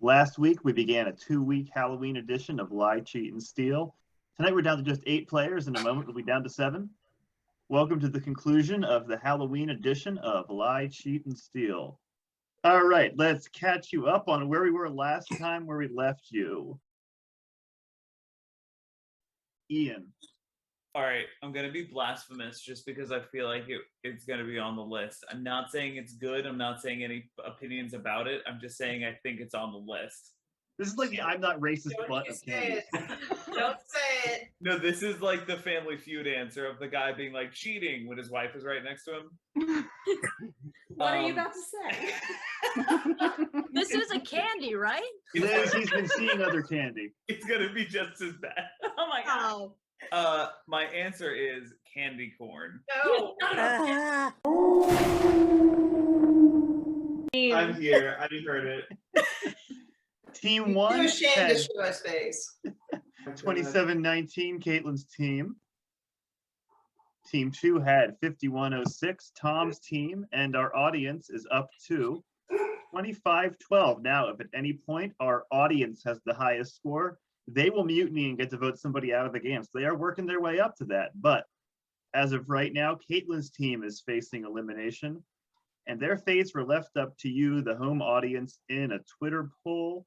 Last week, we began a 2-week Halloween edition of Lie, Cheat, and Steal. Tonight, we're down to just 8 players. In a moment, we'll be down to 7. Welcome to the conclusion of the Halloween edition of Lie, Cheat, and Steal. All right, let's catch you up on where we were last time, where we left you. Ian. All right, I'm going to be blasphemous just because I feel like it's going to be on the list. I'm not saying it's good. I'm not saying any opinions about it. I'm just saying I think it's on the list. This is like the I'm not racist butt of candy. Don't say it. No, this is like the Family Feud answer of the guy being like cheating when his wife is right next to him. What are you about to say? This is a candy, right? Liz, he's been seeing other candy. It's going to be just as bad. Oh my god. My answer is candy corn. No. I'm here. I heard it. Team 1 You're ashamed had to show us face. 27-19, Caitlin's team. Team 2 had 51-06, Tom's team, and our audience is up to 25-12. Now, if at any point our audience has the highest score, they will mutiny and get to vote somebody out of the game. So they are working their way up to that. But as of right now, Caitlin's team is facing elimination, and their fates were left up to you, the home audience, in a Twitter poll.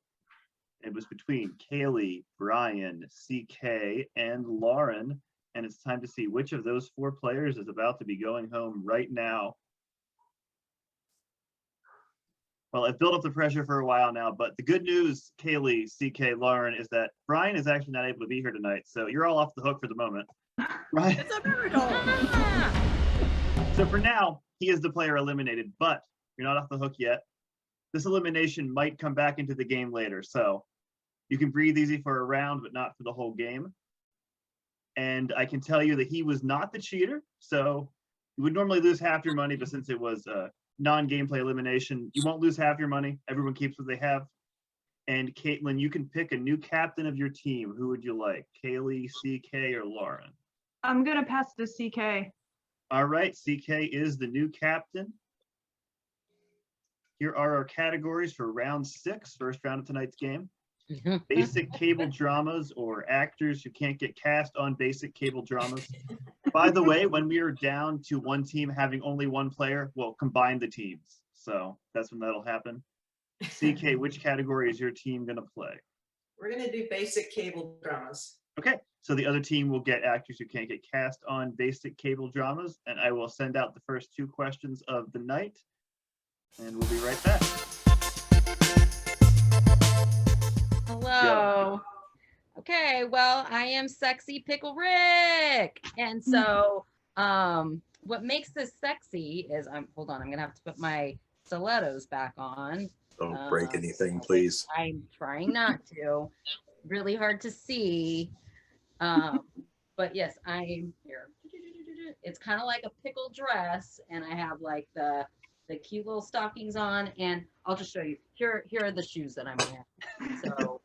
It was between Kaylee, Brian, CK, and Lauren. And it's time to see which of those 4 players is about to be going home right now. Well, I've built up the pressure for a while now, but the good news, Kaylee, CK, Lauren, is that Brian is actually not able to be here tonight. So you're all off the hook for the moment. Right? It's a miracle. So for now, he is the player eliminated, but you're not off the hook yet. This elimination might come back into the game later. So you can breathe easy for a round, but not for the whole game. And I can tell you that he was not the cheater. So you would normally lose half your money, but since it was a non-gameplay elimination, you won't lose half your money. Everyone keeps what they have. And Caitlin, you can pick a new captain of your team. Who would you like? Kaylee, CK, or Lauren? I'm going to pass to CK. All right, CK is the new captain. Here are our categories for round 6, first round of tonight's game. Basic cable dramas, or actors who can't get cast on basic cable dramas. By the way, when we are down to one team having only one player, we'll combine the teams. So that's when that'll happen. CK, which category is your team going to play? We're going to do basic cable dramas. Okay, so the other team will get actors who can't get cast on basic cable dramas, and I will send out the first 2 questions of the night, and we'll be right back. Hello. Okay, well, I am Sexy Pickle Rick. And so what makes this sexy is, hold on, I'm going to have to put my stilettos back on. Don't break anything, please. I'm trying not to. Really hard to see. But yes, I'm here. It's kind of like a pickle dress, and I have like the cute little stockings on, and I'll just show you. Here are the shoes that I'm wearing. So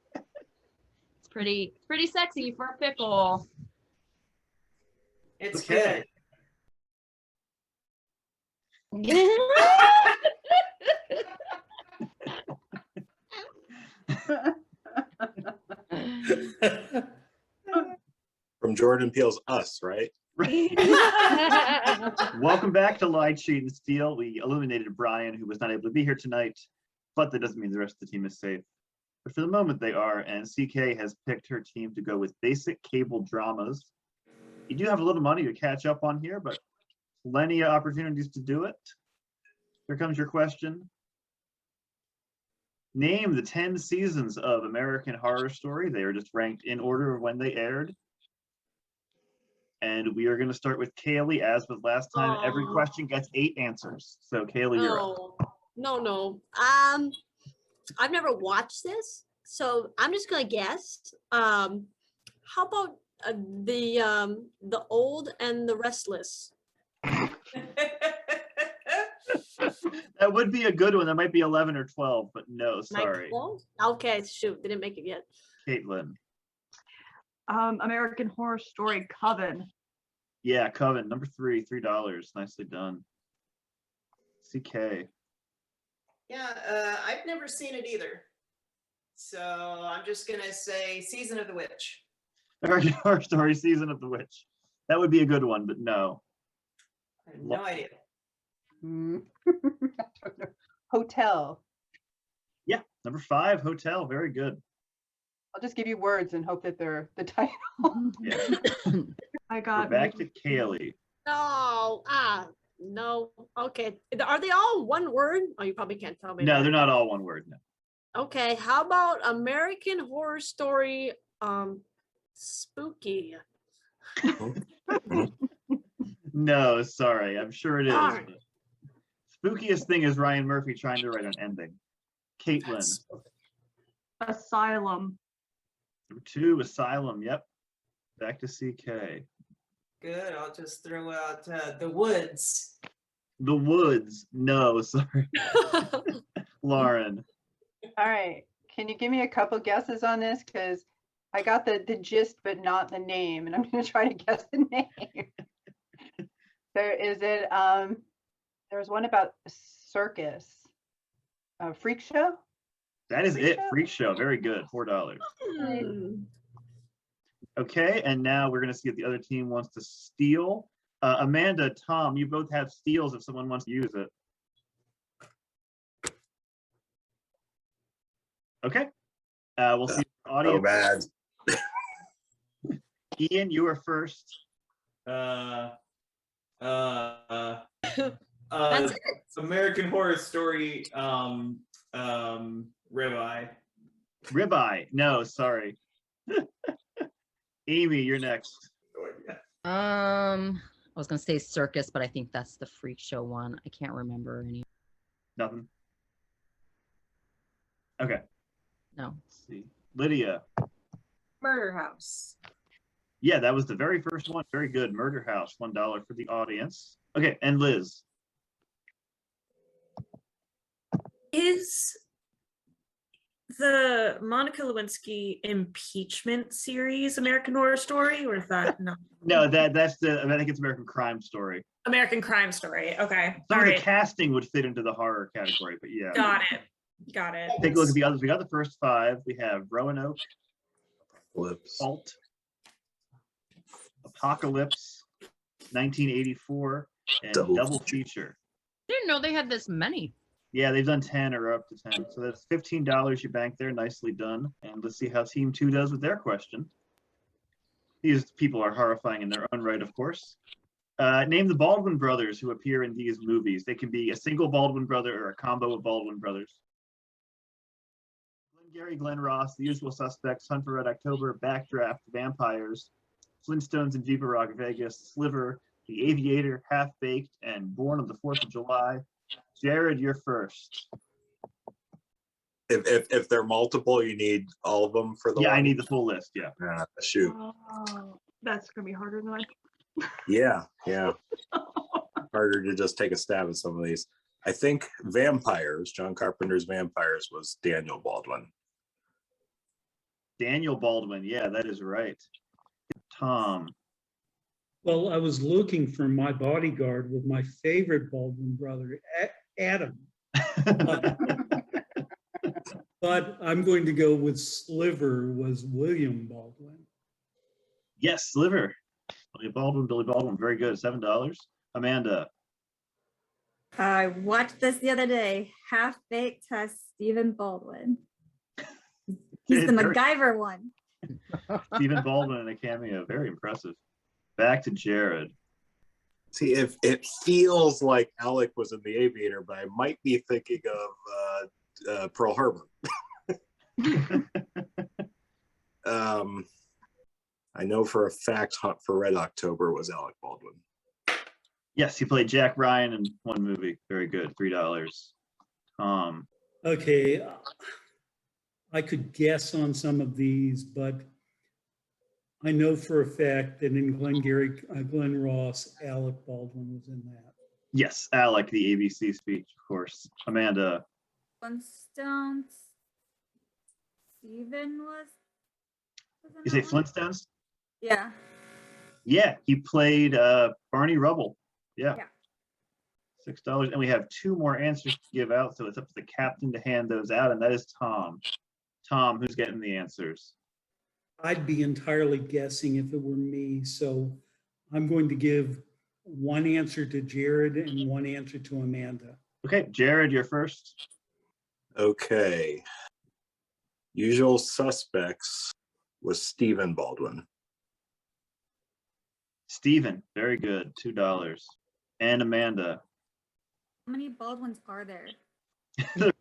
it's pretty sexy for a pickle. It's Okay. good. From Jordan Peele's Us, right? Welcome back to Lie, Cheat, and Steal. We eliminated Brian, who was not able to be here tonight, but that doesn't mean the rest of the team is safe. But for the moment, they are, and CK has picked her team to go with basic cable dramas. You do have a little money to catch up on here, but plenty of opportunities to do it. Here comes your question. Name the 10 seasons of American Horror Story. They are just ranked in order of when they aired. And we are going to start with Kaylee, as with last time. Every question gets 8 answers. So Kaylee, you're up. No. I've never watched this, so I'm just gonna guess. How about the Old and the Restless? That would be a good one. That might be 11 or 12, but no, sorry. 12? Okay, shoot, didn't make it yet. Caitlin. American Horror Story Coven. Yeah, Coven, number 3, $3. Nicely done. CK. Yeah, I've never seen it either. So I'm just gonna say Season of the Witch. American Horror Story Season of the Witch. That would be a good one, but no. I have no idea. Hotel. Yeah, number 5, Hotel. Very good. I'll just give you words and hope that they're the title. Yeah. I We're got back to maybe- Kaylee. No, no. Okay. Are they all one word? Oh, you probably can't tell me. No, that. they're not all one word. No. Okay. How about American Horror Story? Spooky. No, sorry. I'm sure it is. Darn. but Spookiest thing is Ryan Murphy trying to write an ending. Caitlin. Asylum. Number 2, Asylum. Yep. Back to CK. Good. I'll just throw out The Woods. The Woods. No, sorry. Lauren. All right. Can you give me a couple guesses on this? Because I got the gist, but not the name, and I'm going to try to guess the name. There's one about a circus. A freak show? That is Freak it. Show? Freak Show. Very good. $4. Hmm. Okay, and now we're going to see if the other team wants to steal. Amanda, Tom, you both have steals if someone wants to use it. Okay. We'll see. So Audience. bad. Ian, you are first. Uh, That's it. American Horror Story. Ribeye. Ribeye. No, sorry. Amy, you're next. I was gonna say circus, but I think that's the freak show one. I can't remember any. Nothing. Okay. No. Let's see. Lydia. Murder House. Yeah, that was the very first one. Very good. Murder House, $1 for the audience. Okay, and Liz. Is the Monica Lewinsky impeachment series American Horror Story, or is that no? No, that's the. I think it's American Crime Story. American Crime Story. Okay. Some All of the right. casting would fit into the horror category, but yeah. Got it. Got it. Take a look at the others. We got the first 5. We have Roanoke, Flips. Alt, Apocalypse, 1984, and Double Double Feature. Didn't know they had this many. Yeah, they've done 10 or up to 10. So that's $15 you bank there. Nicely done. And let's see how Team 2 does with their question. These people are horrifying in their own right, of course. Name the Baldwin brothers who appear in these movies. They can be a single Baldwin brother or a combo of Baldwin brothers. Glengarry Glen Ross, The Usual Suspects, Hunt for Red October, Backdraft, Vampires, Flintstones and Viva Rock Vegas, Sliver, The Aviator, Half Baked, and Born on the 4th of July. Jared, you're first. If they're multiple, you need all of them for the Yeah, I one? need the full list. Yeah. Shoot. Oh, that's going to be harder than I Yeah. Harder to just take a stab at some of these. I think Vampires, John Carpenter's Vampires, was Daniel Baldwin. Daniel Baldwin. Yeah, that is right. Tom. Well, I was looking for My Bodyguard with my favorite Baldwin brother, Adam. But I'm going to go with Sliver was William Baldwin. Yes, Sliver. Billy Baldwin. Very good. $7. Amanda. I watched this the other day. Half Baked has Stephen Baldwin. He's the Very- MacGyver one. Stephen Baldwin in a cameo. Very impressive. Back to Jared. See, if it feels like Alec was in The Aviator, but I might be thinking of Pearl Harbor. I know for a fact Hunt for Red October was Alec Baldwin. Yes, he played Jack Ryan in one movie. Very good. $3. Okay, I could guess on some of these, but I know for a fact that in Glen Ross, Alec Baldwin was in that. Yes, Alec, the ABC speech, of course. Amanda. Flintstones. Stephen was. You say in that one? Flintstones? Yeah. Yeah, he played Barney Rubble. Yeah. Yeah. $6. And we have 2 more answers to give out, so it's up to the captain to hand those out, and that is Tom. Tom, who's getting the answers? I'd be entirely guessing if it were me, so I'm going to give one answer to Jared and one answer to Amanda. Okay, Jared, you're first. Okay. Usual Suspects was Stephen Baldwin. Stephen, very good, $2. And Amanda, How many Baldwins are there?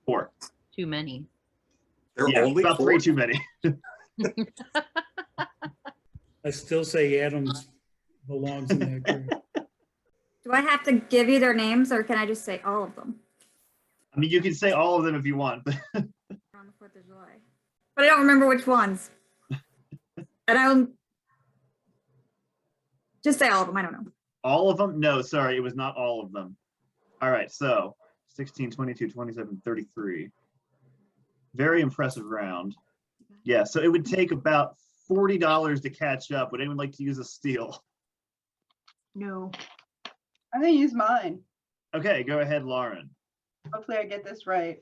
4. Too many. There are Yeah, only about 4? 3 too many. I still say Adams belongs in that group. Do I have to give you their names or can I just say all of them? I mean, you can say all of them if you want, but On the 4th of July. But I don't remember which ones. And I don't. Just say all of them. I don't know. all of them? No, sorry, it was not all of them. All right, so 16, 22, 27, 33. Very impressive round. Yeah, so it would take about $40 to catch up. Would anyone like to use a steal? No. I'm gonna use mine. Okay, go ahead, Lauren. Hopefully I get this right.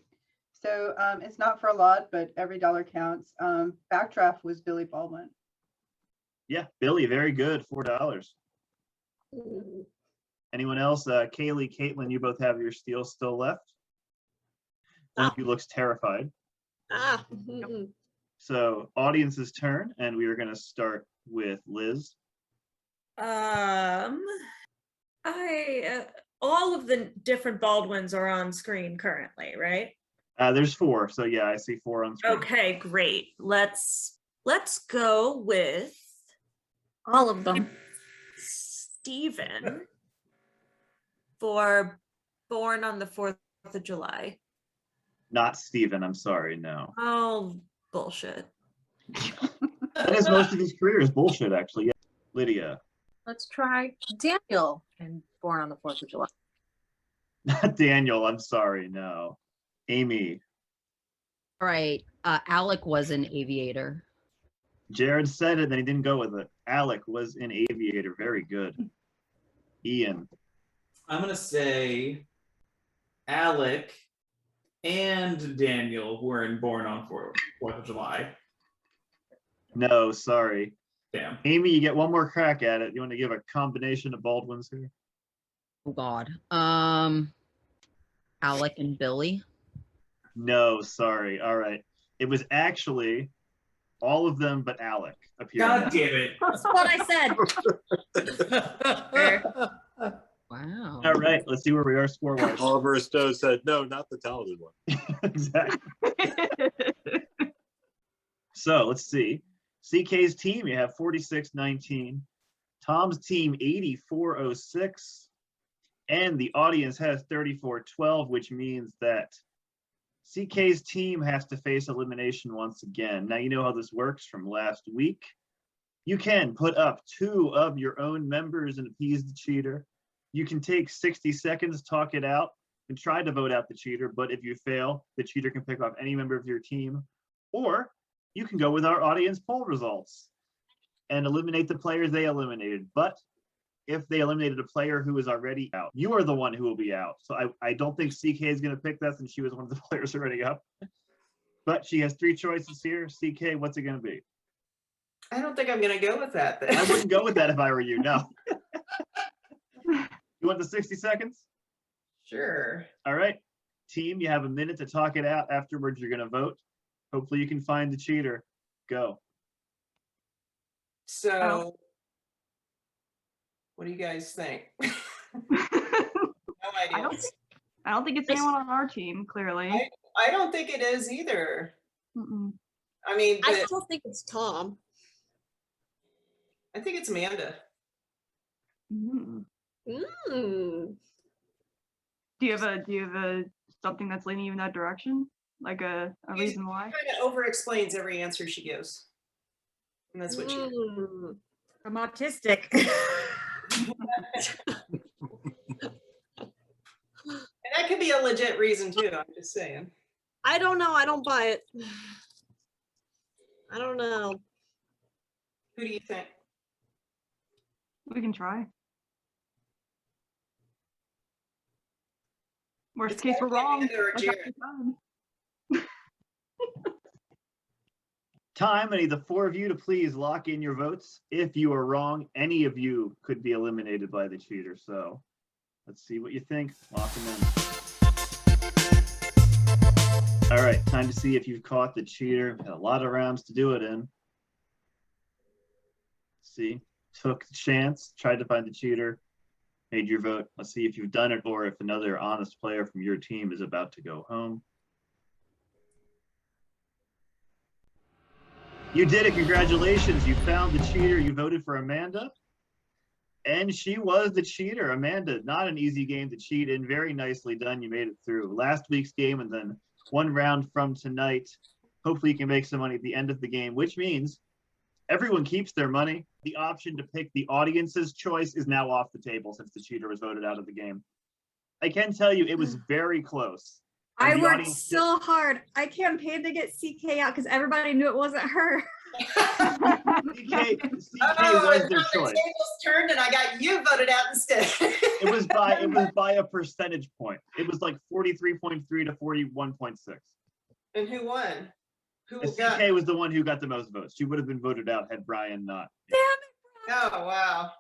So it's not for a lot, but every dollar counts. Backdraft was Billy Baldwin. Yeah, Billy, very good, $4. Anyone else? Kaylee, Caitlin, you both have your steal still left. One of you looks terrified. Ah. So audience's turn, and we are going to start with Liz. All of the different Baldwins are on screen currently, right? There's 4, so yeah, I see 4 on screen. Okay, great. Let's go with All of them. Stephen for Born on the 4th of July. Not Steven, I'm sorry, no. Oh, bullshit. That is most of his career is bullshit, actually. Yeah. Lydia. Let's try Daniel and Born on the 4th of July. Not Daniel, I'm sorry, no. Amy. All right. Alec was an aviator. Jared said it, then he didn't go with it. Alec was an aviator. Very good. Ian. I'm gonna say Alec and Daniel were Born on 4th of July. No, sorry. Damn. Amy, you get one more crack at it. You want to give a combination of Baldwins here? Oh God. Alec and Billy. No, sorry. All right. It was actually all of them but Alec appeared. God damn it. That's what I said. Wow. All right, let's see where we are score-wise. Oliver Stowe said, no, not the talented one. Exactly. So let's see. CK's team, you have 46-19. Tom's team, 84-06. And the audience has 34-12, which means that CK's team has to face elimination once again. Now, you know how this works from last week. You can put up 2 of your own members and appease the cheater. You can take 60 seconds, talk it out, and try to vote out the cheater. But if you fail, the cheater can pick off any member of your team. Or you can go with our audience poll results and eliminate the players they eliminated. But if they eliminated a player who is already out, you are the one who will be out. So I don't think CK is going to pick that since she was one of the players already up. But she has 3 choices here. CK, what's it going to be? I don't think I'm going to go with that. Then. I wouldn't go with that if I were you, no. You want the 60 seconds? Sure. All right. Team, you have a minute to talk it out. Afterwards, you're going to vote. Hopefully you can find the cheater. Go. So, what do you guys think? No idea. I don't think it's anyone on our team, clearly. I don't think it is either. Mm-mm. I mean, I still think it's Tom. I think it's Amanda. Mm. Mm. Do you have a something that's leaning you in that direction? Like a reason why? Kind of over explains every answer she gives. And that's what she Mm. I'm autistic. And that could be a legit reason too, I'm just saying. I don't know. I don't buy it. I don't know. Who do you think? We can try. Worst It's case, we're gotta be wrong. Amanda or That's half Jared. the time. Time. I need the four of you to please lock in your votes. If you are wrong, any of you could be eliminated by the cheater. So let's see what you think. Lock them in. All right, time to see if you've caught the cheater. Got a lot of rounds to do it in. See, took the chance, tried to find the cheater, made your vote. Let's see if you've done it or if another honest player from your team is about to go home. You did it. Congratulations. You found the cheater. You voted for Amanda. And she was the cheater. Amanda, not an easy game to cheat in. Very nicely done. You made it through last week's game and then one round from tonight. Hopefully you can make some money at the end of the game, which means everyone keeps their money. The option to pick the audience's choice is now off the table since the cheater was voted out of the game. I can tell you it was very close. I And the worked audience so hard. I campaigned to get CK out because everybody knew it wasn't her. CK Oh, was the their choice. tables turned and I got you voted out instead. It was by a percentage point. It was like 43.3 to 41.6. And who won? Who And got? CK was the one who got the most votes. She would have been voted out had Brian not. Oh wow!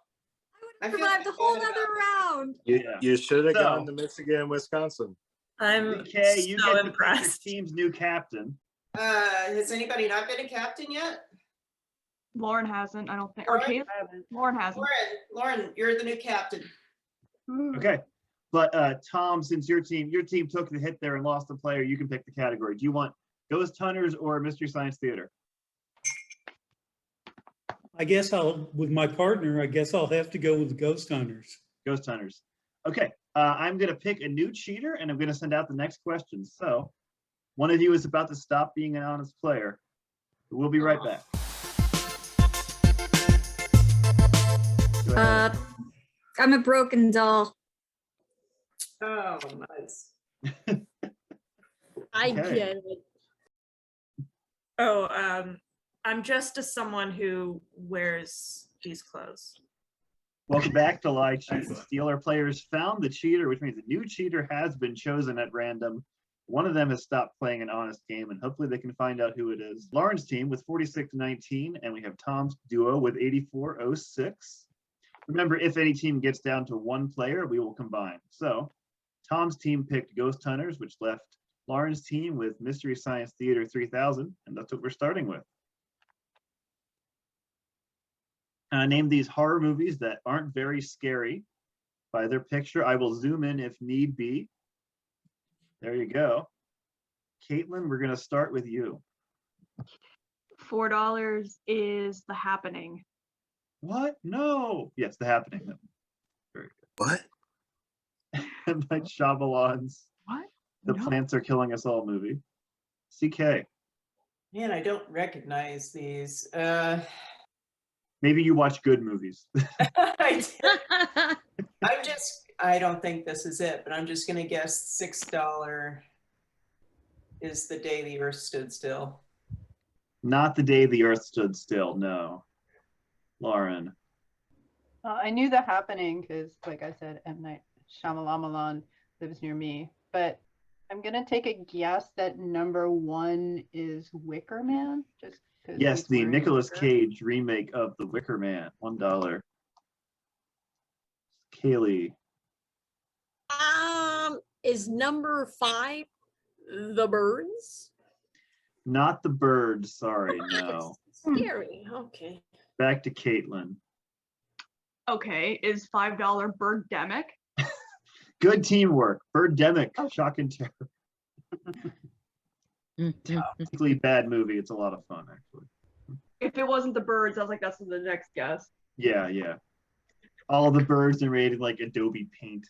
I survived a whole other round. You should have So- gone to Michigan, Wisconsin. I'm CK, you so get to pick your impressed. team's new captain. Has anybody not been a captain yet? Lauren hasn't, I don't think. Or Lauren? Kate? Lauren hasn't. Lauren, you're the new captain. Okay. But Tom, since your team took the hit there and lost the player, you can pick the category. Do you want Ghost Hunters or Mystery Science Theater? I guess with my partner, I guess I'll have to go with Ghost Hunters. Ghost Hunters. Okay. I'm going to pick a new cheater and I'm going to send out the next question. So one of you is about to stop being an honest player. We'll be right back. Go ahead. I'm a broken doll. Oh, nice. I Okay. get it. Oh, I'm just someone who wears these clothes. Welcome back to Lie, Cheat, and Steal. Our players found the cheater, which means a new cheater has been chosen at random. One of them has stopped playing an honest game, and hopefully they can find out who it is. Lauren's team with 46-19, and we have Tom's duo with 84-06. Remember, if any team gets down to one player, we will combine. So Tom's team picked Ghost Hunters, which left Lauren's team with Mystery Science Theater 3000, and that's what we're starting with. Name these horror movies that aren't very scary by their picture. I will zoom in if need be. There you go. Caitlin, we're going to start with you. $4 is The Happening. What? No. Yes, The Happening. Very What? good. M. Night Shyamalan's What? The No. Plants Are Killing Us All movie. CK. Man, I don't recognize these. Maybe you watch good movies. I don't think this is it, but I'm just gonna guess $6 is The Day the Earth Stood Still. Not The Day the Earth Stood Still, no. Lauren. I knew The Happening because, like I said, M. Night Shyamalan lives near me. But I'm going to take a guess that number 1 is Wicker Man. Just 'cause Yes, he's the wearing Nicolas wicker. Cage remake of The Wicker Man. $1. Kaylee. Is number 5 The Birds? Not The Bird, sorry, no. Scary. Okay. Back to Caitlin. Okay, is $5 Birdemic? Good teamwork. Birdemic, Shock and Terror. Technically bad movie. It's a lot of fun, actually. If it wasn't the birds, I was like, that's the next guess. Yeah, yeah. All the birds are made in like Adobe Paint.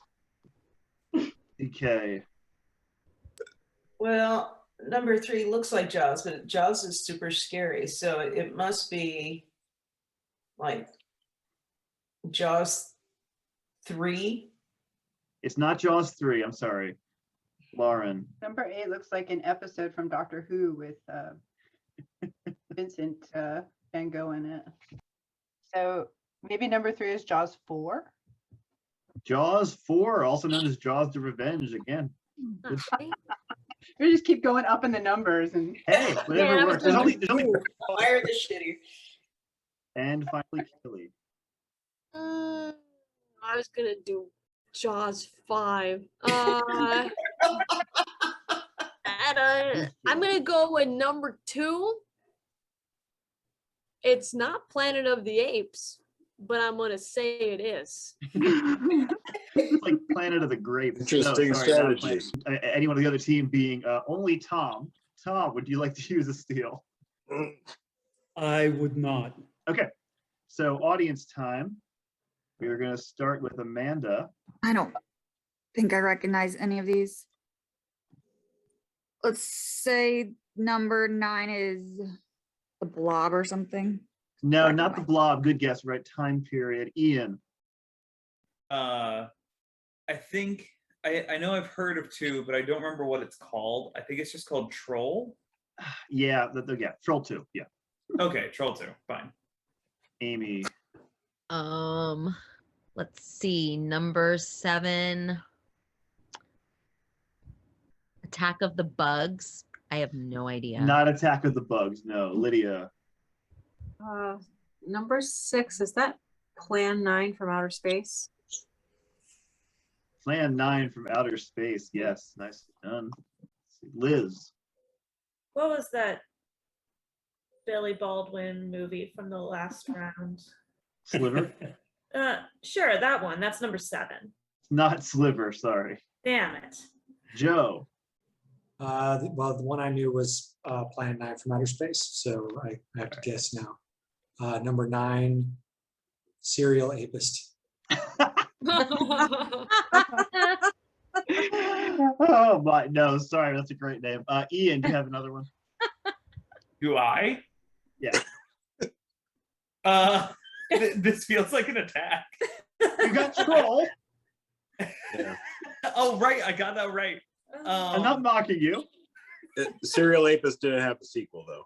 Okay. Well, number 3 looks like Jaws, but Jaws is super scary, so it must be like Jaws 3. It's not Jaws 3, I'm sorry. Lauren. Number 8 looks like an episode from Doctor Who with Vincent Van Gogh in it. So maybe number 3 is Jaws 4. Jaws 4, also known as Jaws the Revenge again. Okay. We just keep going up in the numbers and Hey, whatever Man, I was works. There's only Fire the shitty. and finally Keely. I was gonna do Jaws 5. I'm gonna go with number 2. It's not Planet of the Apes, but I'm gonna say it is. It's like Planet of the Grapes. Interesting not strategy. Anyone on the other team being only Tom. Tom, would you like to use a steal? I would not. Okay, so audience time. We are going to start with Amanda. I don't think I recognize any of these. Let's say number 9 is the Blob or something. No, not the Blob. Good guess. Right time period. Ian. I think I know I've heard of 2, but I don't remember what it's called. I think it's just called Troll. Yeah, yeah. Troll 2. Yeah. Okay, Troll 2. Fine. Amy. Let's see, number 7. Attack of the Bugs. I have no idea. Not Attack of the Bugs. No. Lydia. Number 6, is that Plan 9 from Outer Space? Plan 9 from Outer Space. Yes. Nicely done. Liz. What was that Billy Baldwin movie from the last round? Sliver. Sure, that one. That's number 7. Not Sliver. Sorry. Damn it. Joe. Well, the one I knew was Plan 9 from Outer Space, so I have to guess now. Number 9, Serial Apist. Oh my, no, sorry, that's a great name. Ian, do you have another one? Do I? Yeah. This feels like an attack. You got Troll. Yeah. Oh, right. I got that right. I'm not mocking you. Serial Apis didn't have a sequel though.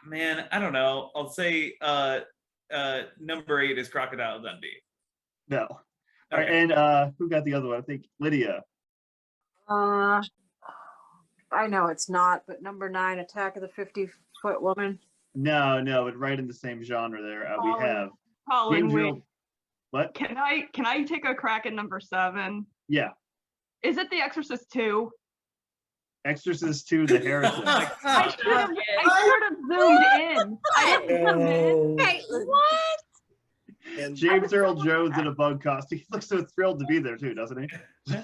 Man, I don't know. I'll say number 8 is Crocodile Dundee. No. All right, and who got the other one? I think Lydia. I know it's not, but number 9, Attack of the 50-Foot Woman. No, but right in the same genre there. We have Colin, James wait. Earl- What? Can I take a crack at number 7? Yeah. Is it The Exorcist 2? Exorcist 2, The Harrison. I should have zoomed in. I didn't zoom in. No. Hey, what? And James Earl Jones in a bug costume. He looks so thrilled to be there too, doesn't he?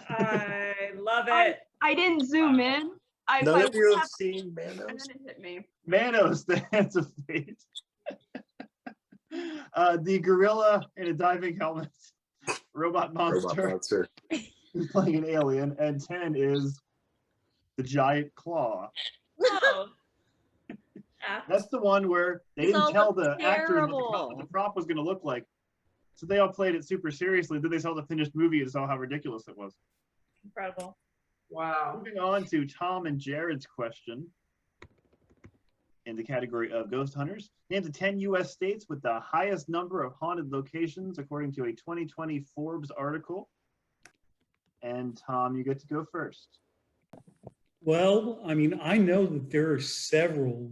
I love it. I didn't zoom in. none of you have and seen then Manos? it hit me. Manos, the Hands of Fate. The gorilla in a diving helmet. Robot monster. Robot Monster. Who's playing an alien. And 10 is the giant claw. Oh. That's the one where they This didn't all tell looks the actors what terrible. the prop was going to look like. So they all played it super seriously. Then they saw the finished movie and saw how ridiculous it was. Incredible. Wow. Moving on to Tom and Jared's question in the category of ghost hunters. Name the 10 U.S. states with the highest number of haunted locations according to a 2020 Forbes article. And Tom, you get to go first. Well, I mean, I know that there are several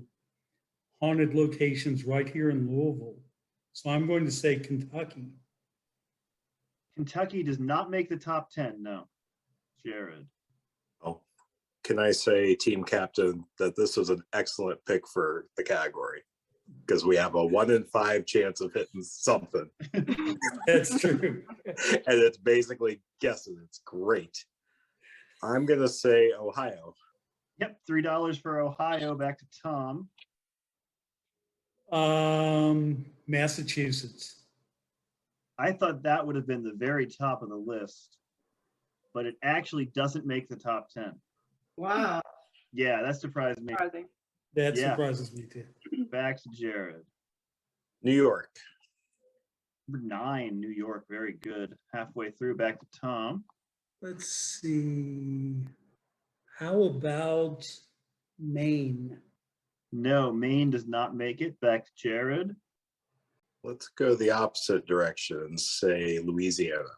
haunted locations right here in Louisville. So I'm going to say Kentucky. Kentucky does not make the top 10, no. Jared. Oh, can I say, team captain, that this was an excellent pick for the category because we have a 1 in 5 chance of hitting something. That's true. And it's basically guessing. It's great. I'm going to say Ohio. Yep, $3 for Ohio. Back to Tom. Massachusetts. I thought that would have been the very top of the list, but it actually doesn't make the top 10. Wow. Yeah, that surprised me. surprising. That Yeah. surprises me too. Back to Jared. New York. Number 9, New York. Very good. Halfway through, back to Tom. Let's see. How about Maine? No, Maine does not make it. Back to Jared. Let's go the opposite direction and say Louisiana.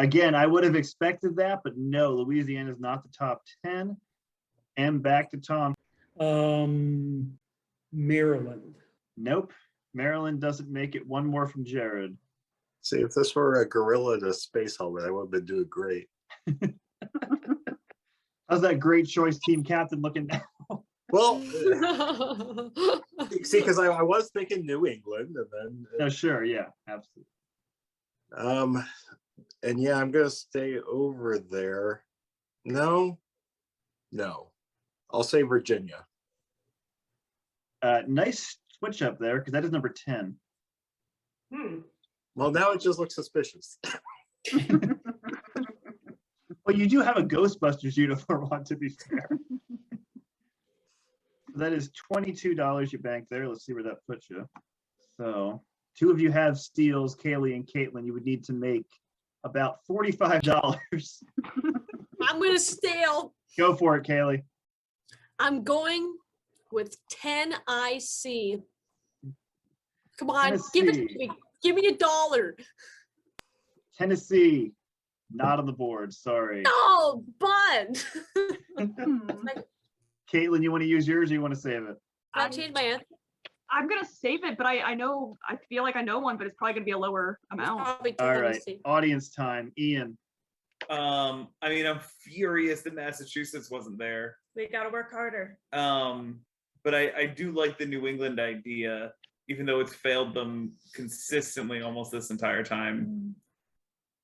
Again, I would have expected that, but no, Louisiana is not the top 10. And back to Tom. Maryland. Nope. Maryland doesn't make it. One more from Jared. See, if this were a gorilla in a space helmet, I would have been doing great. How's that great choice team captain looking now? Well, see, because I was thinking New England, and then No, sure, yeah, absolutely. and yeah, I'm gonna stay over there. No, I'll say Virginia. Nice switch up there because that is number 10. Well, now it just looks suspicious. Well, you do have a Ghostbusters uniform on, to be fair. That is $22 you bank there. Let's see where that puts you. So 2 of you have steals, Kaylee and Caitlin. You would need to make about $45. I'm going to steal. Go for it, Kaylee. I'm going with 10 IC. Come on, give it to Tennessee. me. Give me $1. Tennessee, not on the board. Sorry. No, Bud. Caitlin, you want to use yours or you want to save it? I'll change my answer. I'm gonna save it, but I feel like I know one, but it's probably gonna be a lower amount. Probably All right. Tennessee. Audience time. Ian. I mean, I'm furious that Massachusetts wasn't there. We gotta work harder. But I do like the New England idea, even though it's failed them consistently almost this entire time.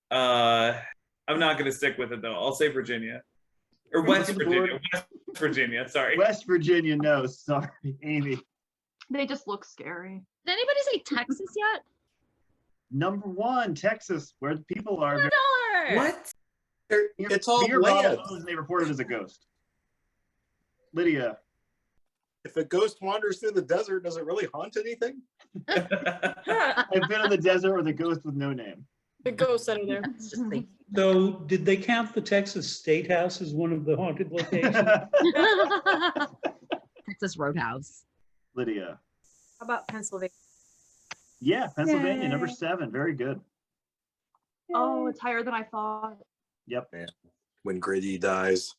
I'm not gonna stick with it though. I'll say Virginia. Or West Virginia. West Virginia, sorry. West Virginia, no, sorry. Amy. They just look scary. Did anybody say Texas yet? Number 1, Texas, where the people are. $1. What? It's all Beer land. bottles, and they reported as a ghost. Lydia. If a ghost wanders through the desert, does it really haunt anything? I've been in the desert with a ghost with no name. The ghosts that are there. It's just the So did they count the Texas State House as one of the haunted locations? Texas Roadhouse. Lydia. How about Pennsylvania? Yeah, Pennsylvania, Yay. number 7. Very good. Oh, it's higher than I thought. Yep. When Grady dies.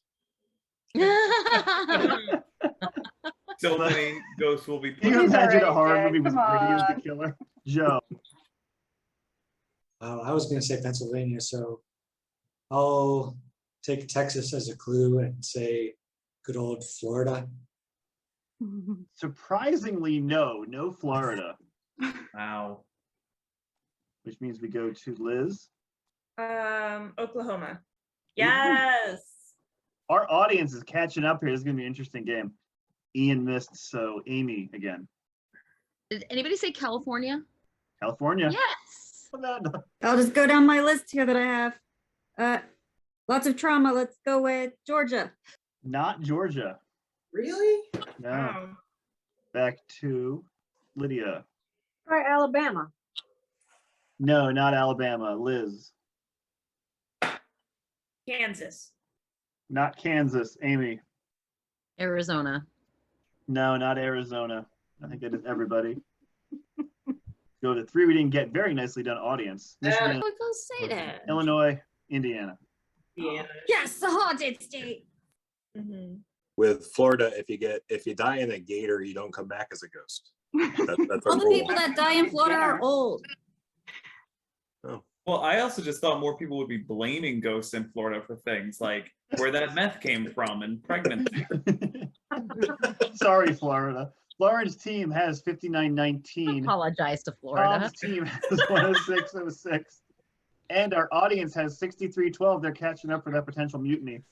So many ghosts will be Can you He's imagine a already horror dead, movie with come Grady as the on. killer? Joe. I was going to say Pennsylvania, so I'll take Texas as a clue and say good old Florida. Surprisingly, no Florida, Wow. which means we go to Liz. Oklahoma. Yes. Our audience is catching up here. This is going to be an interesting game. Ian missed, so Amy again. Did anybody say California? California. Yes. I'll just go down my list here that I have. Lots of trauma. Let's go with Georgia. Not Georgia. Really? No. Wow. Back to Lydia. Try Alabama. No, not Alabama. Liz. Kansas. Not Kansas. Amy. Arizona. No, not Arizona. I think that is everybody. Go to 3 we didn't get. Very nicely done, audience. I Michigan, was gonna say that. Illinois, Indiana. Yeah. Yes, the haunted state. With Florida, if you die in a gator, you don't come back as a ghost. That's a All the rule. people that die in Florida are old. Well, I also just thought more people would be blaming ghosts in Florida for things like where that meth came from and pregnancy. Sorry, Florida. Lauren's team has 59-19. Apologize to Florida. Tom's team has 106-06. And our audience has 63-12. They're catching up for that potential mutiny.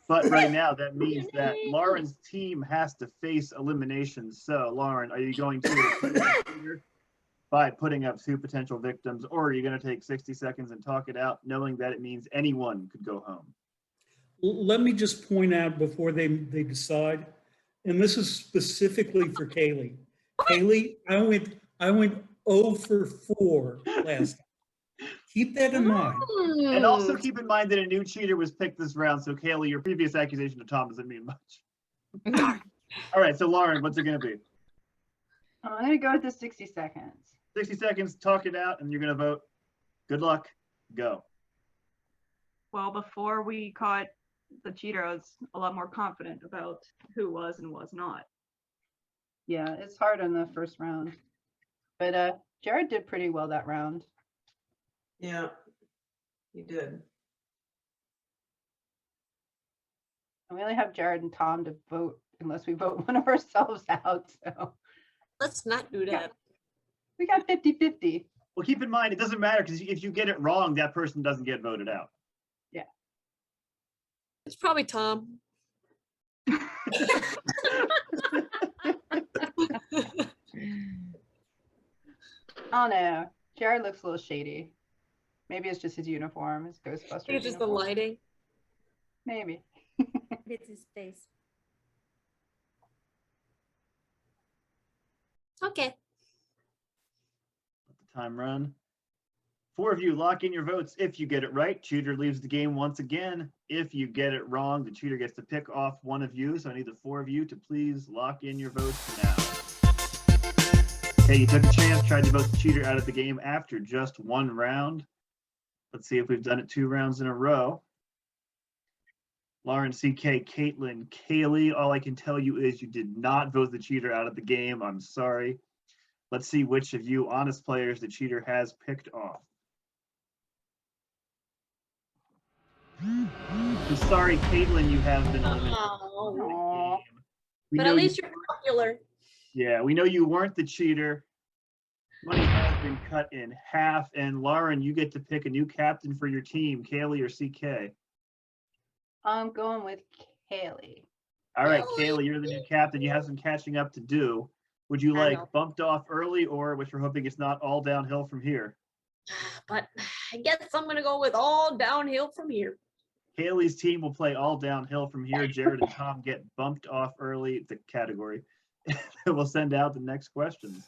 But right now, that means that Lauren's team has to face elimination. So, Lauren, are you going to by putting up 2 potential victims, or are you going to take 60 seconds and talk it out, knowing that it means anyone could go home? Let me just point out before they decide, and this is specifically for Kaylee. Kaylee, I went 0 for 4 last time. Keep that in mind. And also keep in mind that a new cheater was picked this round. So, Kaylee, your previous accusation to Tom doesn't mean much. All right. So, Lauren, what's it going to be? I'm going to go with the 60 seconds. 60 seconds, talk it out, and you're going to vote. Good luck. Go. Well, before we caught the cheater, I was a lot more confident about who was and was not. Yeah, it's hard in the first round. But Jared did pretty well that round. Yeah, you did. And we only have Jared and Tom to vote unless we vote one of ourselves out. So Let's not do that. we got 50-50. Well, keep in mind, it doesn't matter because if you get it wrong, that person doesn't get voted out. It's probably Tom. Oh no, Jared looks a little shady. Maybe it's just his uniform, his Ghostbusters. I think it's just the uniform. lighting. Maybe. It's his face. Okay. Let the time run. 4 of you lock in your votes. If you get it right, cheater leaves the game once again. If you get it wrong, the cheater gets to pick off one of you. So I need the 4 of you to please lock in your votes now. Okay, you took a chance, tried to vote the cheater out of the game after just 1 round. Let's see if we've done it 2 rounds in a row. Lauren, CK, Caitlin, Kaylee, all I can tell you is you did not vote the cheater out of the game. I'm sorry. Let's see which of you honest players the cheater has picked off. I'm sorry, Caitlin, you have been eliminated. Oh, from the game. We but know at least you, you're popular. yeah, we know you weren't the cheater. Money has been cut in half, and Lauren, you get to pick a new captain for your team, Kaylee or CK. I'm going with Kaylee. All right, Kaylee, you're the new captain. You have some catching up to do. Would you I like know. bumped off early, or which we're hoping it's not all downhill from here? But I guess I'm going to go with all downhill from here. Kaylee's team will play all downhill from here. Jared and Tom get bumped off early, the category. We'll send out the next questions.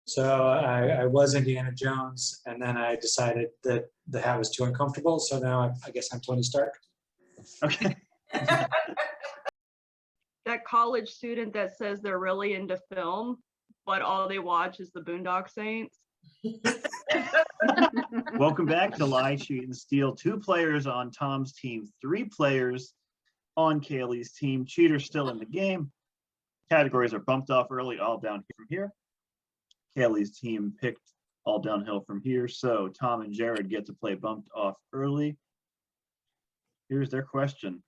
So I was Indiana Jones, and then I decided that the hat was too uncomfortable. So now I guess I'm Tony Stark. Okay. That college student that says they're really into film, but all they watch is the Boondock Saints. Welcome back to Lie, Cheat, and Steal. 2 players on Tom's team, 3 players on Kaylee's team. Cheater still in the game. Categories are bumped off early, all down from here. Kaylee's team picked all downhill from here. So Tom and Jared get to play bumped off early. Here's their question.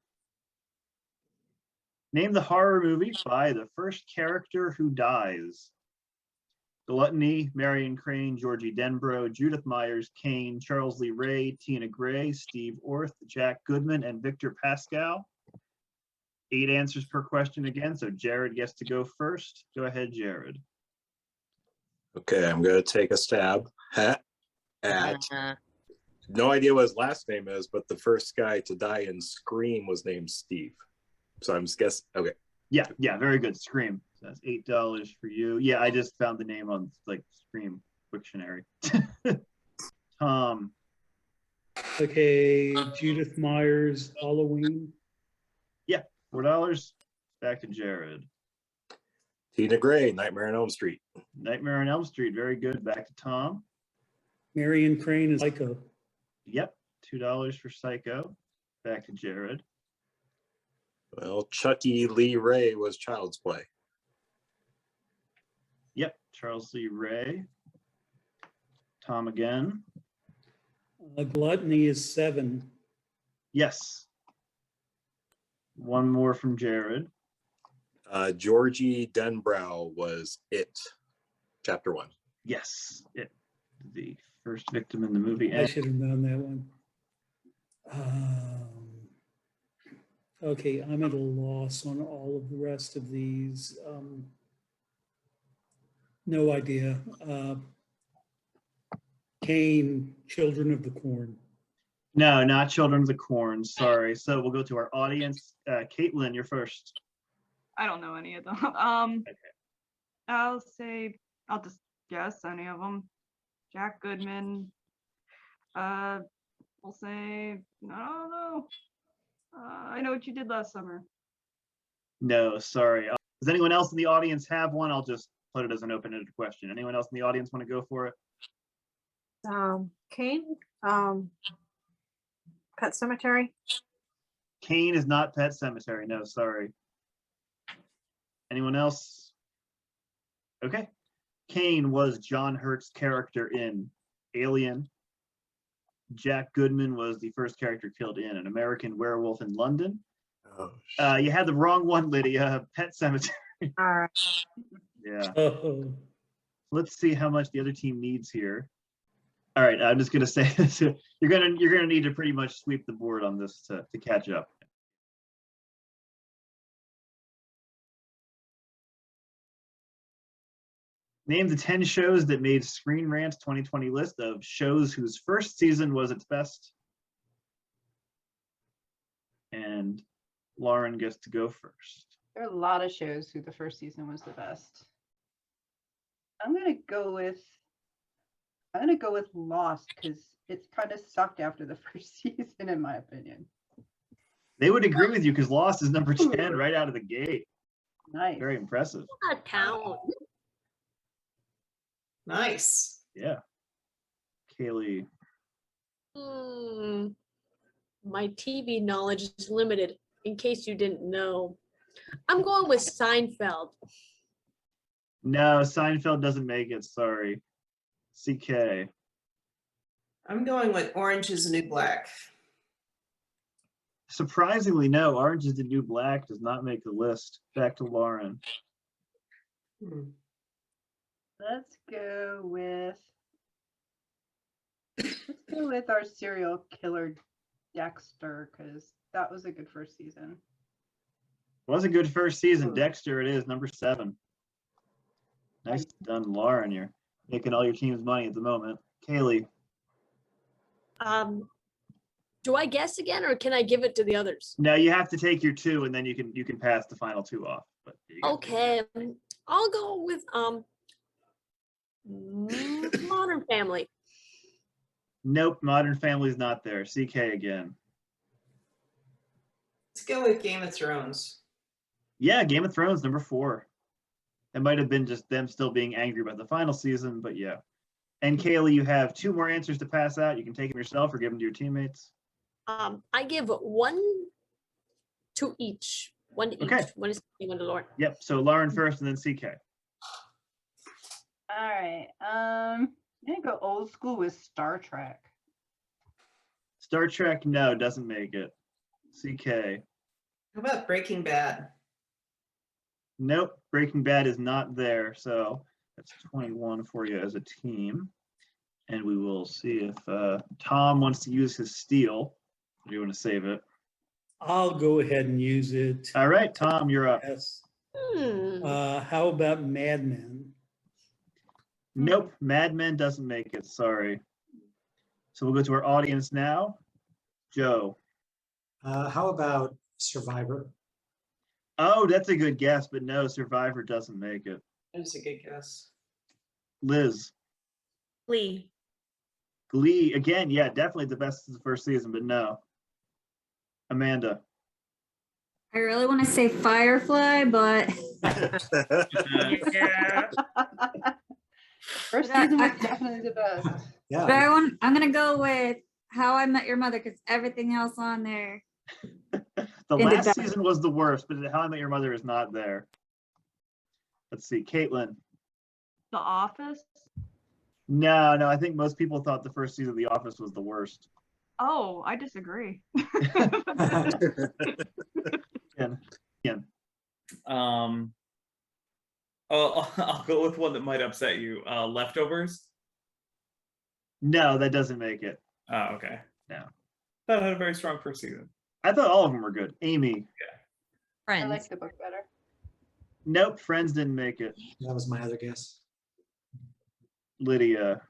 Name the horror movie by the first character who dies. Gluttony, Marion Crane, Georgie Denbrough, Judith Myers, Kane, Charles Lee Ray, Tina Gray, Steve Orth, Jack Goodman, and Victor Pascal. 8 answers per question again, so Jared gets to go first. Go ahead, Jared. Okay, I'm going to take a stab at no idea what his last name is, but the first guy to die in Scream was named Steve. So I'm just guessing. Okay. Yeah, very good. Scream. So that's $8 for you. Yeah, I just found the name on like Scream Wiktionary. Okay, Judith Myers, Halloween. Yeah, $4. Back to Jared. Tina Gray, Nightmare on Elm Street. Nightmare on Elm Street. Very good. Back to Tom. Marion Crane is Psycho. Yep, $2 for Psycho. Back to Jared. Well, Chucky Lee Ray was Child's Play. Yep, Charles Lee Ray. Tom again. Gluttony is 7. Yes. One more from Jared. Georgie Denbrough was It, Chapter 1. Yes, it. The first victim in the movie. I should have known that one. Okay, I'm at a loss on all of the rest of these. No idea. Kane, Children of the Corn. No, not Children of the Corn. Sorry. So we'll go to our audience. Caitlin, you're first. I don't know any of them. Okay. I'll just guess any of them. Jack Goodman. We'll say, I don't know. I Know What You Did Last Summer. No, sorry. Does anyone else in the audience have one? I'll just put it as an open-ended question. Anyone else in the audience want to go for it? Kane, Pet Cemetery. Kane is not Pet Cemetery. No, sorry. Anyone else? Okay. Kane was John Hurt's character in Alien. Jack Goodman was the first character killed in An American Werewolf in London. Oh, You had the wrong one, Lydia. Pet Cemetery. All right. Yeah. Oh, Let's see how much the other team needs here. All right, I'm just gonna say you're gonna need to pretty much sweep the board on this to catch up. Name the 10 shows that made Screen Rant's 2020 list of shows whose first season was its best. And Lauren gets to go first. There are a lot of shows who the first season was the best. I'm gonna go with Lost because it's kind of sucked after the first season, in my opinion. They would agree with you because Lost is number 10 right out of the gate. Nice. Very impressive. Not count. Nice. Yeah. Kaylee. My TV knowledge is limited, in case you didn't know. I'm going with Seinfeld. No, Seinfeld doesn't make it. Sorry. CK. I'm going with Orange is the New Black. Surprisingly, no. Orange is the New Black does not make the list. Back to Lauren. Let's go with our serial killer Dexter because that was a good first season. Was a good first season. Dexter it is, number 7. Nice done, Lauren. You're making all your team's money at the moment. Kaylee. Do I guess again, or can I give it to the others? No, you have to take your 2 and then you can pass the final 2 off. But Okay, I'll go with Modern Family. Nope, Modern Family's not there. CK again. Let's go with Game of Thrones. Yeah, Game of Thrones, number 4. It might have been just them still being angry about the final season, but yeah. And Kaylee, you have 2 more answers to pass out. You can take them yourself or give them to your teammates. I give 1 to each. 1 to Okay. each. 1 is one to Lauren. Yep, so Lauren first and then CK. All right. I'm gonna go old school with Star Trek. Star Trek, no, doesn't make it. CK. How about Breaking Bad? Nope, Breaking Bad is not there, so that's 21 for you as a team. And we will see if Tom wants to use his steal. Or do you want to save it? I'll go ahead and use it. All right, Tom, you're up. Yes. How about Mad Men? Nope, Mad Men doesn't make it, sorry. So we'll go to our audience now. Joe. How about Survivor? Oh, that's a good guess, but no, Survivor doesn't make it. That's a good guess. Liz. Glee. Glee, again, yeah, definitely the best of the first season, but no. Amanda. I really want to say Firefly, but Yeah. First season was definitely the best. Yeah. I'm gonna go with How I Met Your Mother because everything else on there. The Ended last that- season was the worst, but How I Met Your Mother is not there. Let's see, Caitlin. The Office. No, I think most people thought the first season of The Office was the worst. Oh, I disagree. Ken. I'll go with one that might upset you. Leftovers. No, that doesn't make it. Oh, okay. No. That had a very strong first season. I thought all of them were good. Amy. I Friends. like the book better. Nope, Friends didn't make it. That was my other guess. Lydia.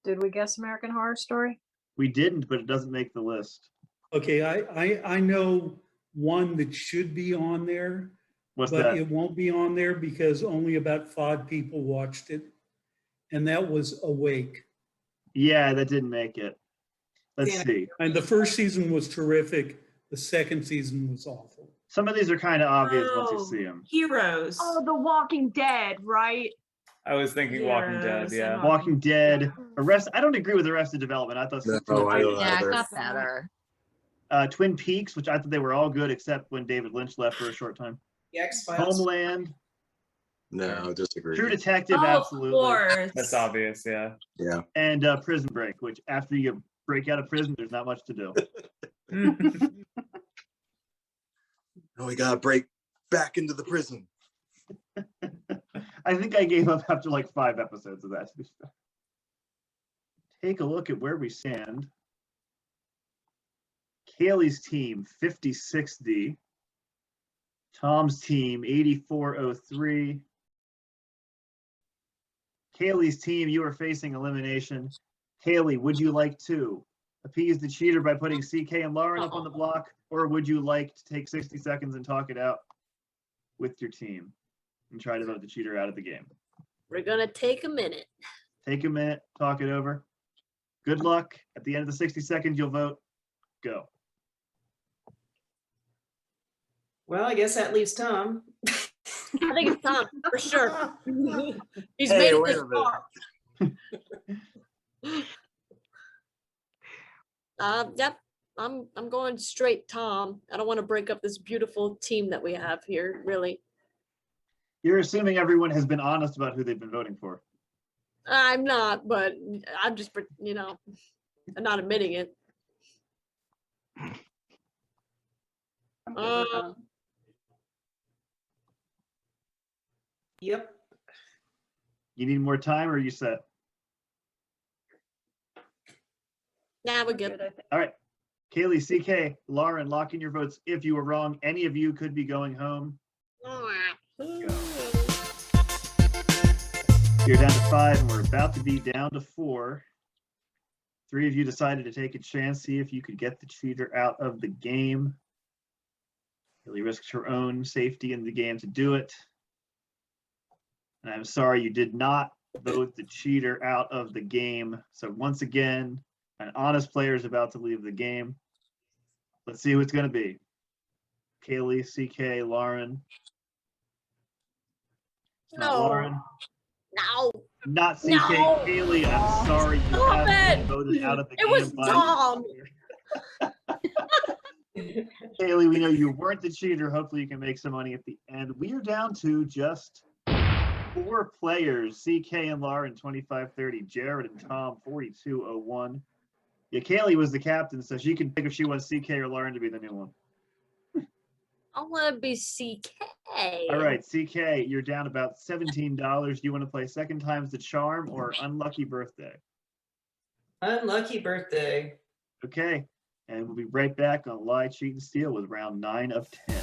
Did we guess American Horror Story? We didn't, but it doesn't make the list. Okay, I know one that should be on there, What's but that? it won't be on there because only about 5 people watched it. And that was Awake. Yeah, that didn't make it. Let's Yeah. see. And the first season was terrific. The second season was awful. Some of these are kind of obvious once you Oh, see them. Heroes. Oh, The Walking Dead, right? I was thinking Walking Dead. Yes, Yeah. Walking Dead. I don't agree with Arrested Development. I thought No, I don't Yeah, it either. got better. Twin Peaks, which I thought they were all good except when David Lynch left for a short time. The X-Files. Homeland, No, disagree. True Detective, Oh, absolutely. of course. That's obvious. Yeah. Yeah. And Prison Break, which after you break out of prison, there's not much to do. Oh, we gotta break back into the prison. I think I gave up after like 5 episodes of that. To be fair. Take a look at where we stand. Kaylee's team 50-60. Tom's team 84-03. Kaylee's team, you are facing elimination. Kaylee, would you like to appease the cheater by putting CK and Lauren up on the block, or would you like to take 60 seconds and talk it out with your team and try to vote the cheater out of the game? We're gonna take a minute. Take a minute, talk it over. Good luck. At the end of the 60 seconds, you'll vote. Go. Well, I guess that leaves Tom. I think it's Tom for sure. He's Hey, made it wait this a minute. far. Yep. I'm going straight Tom. I don't want to break up this beautiful team that we have here, really. You're assuming everyone has been honest about who they've been voting for. I'm not, but I'm just, I'm not admitting it. Yep. You need more time, or are you set? Nah, we're good. All right. Kaylee, CK, Lauren, lock in your votes. If you were wrong, any of you could be going home. You're down to 5, and we're about to be down to 4. 3 of you decided to take a chance, see if you could get the cheater out of the game. Kaylee risked her own safety in the game to do it. And I'm sorry you did not vote the cheater out of the game. So once again, an honest player is about to leave the game. Let's see who it's going to be. Kaylee, CK, Lauren. It's not No. Lauren. No. Not CK. No. Kaylee, I'm sorry you Stop have been it. voted out of the It game. was by- Tom. Kaylee, we know you weren't the cheater. Hopefully you can make some money at the end. We are down to just 4 players. CK and Lauren, 25-30. Jared and Tom, 42-01. Yeah, Kaylee was the captain, so she can pick if she wants CK or Lauren to be the new one. I want to be CK. All right, CK, you're down about $17. Do you want to play second time's the charm or unlucky birthday? Unlucky birthday. Okay, and we'll be right back on Lie, Cheat, and Steal with round 9 of 10.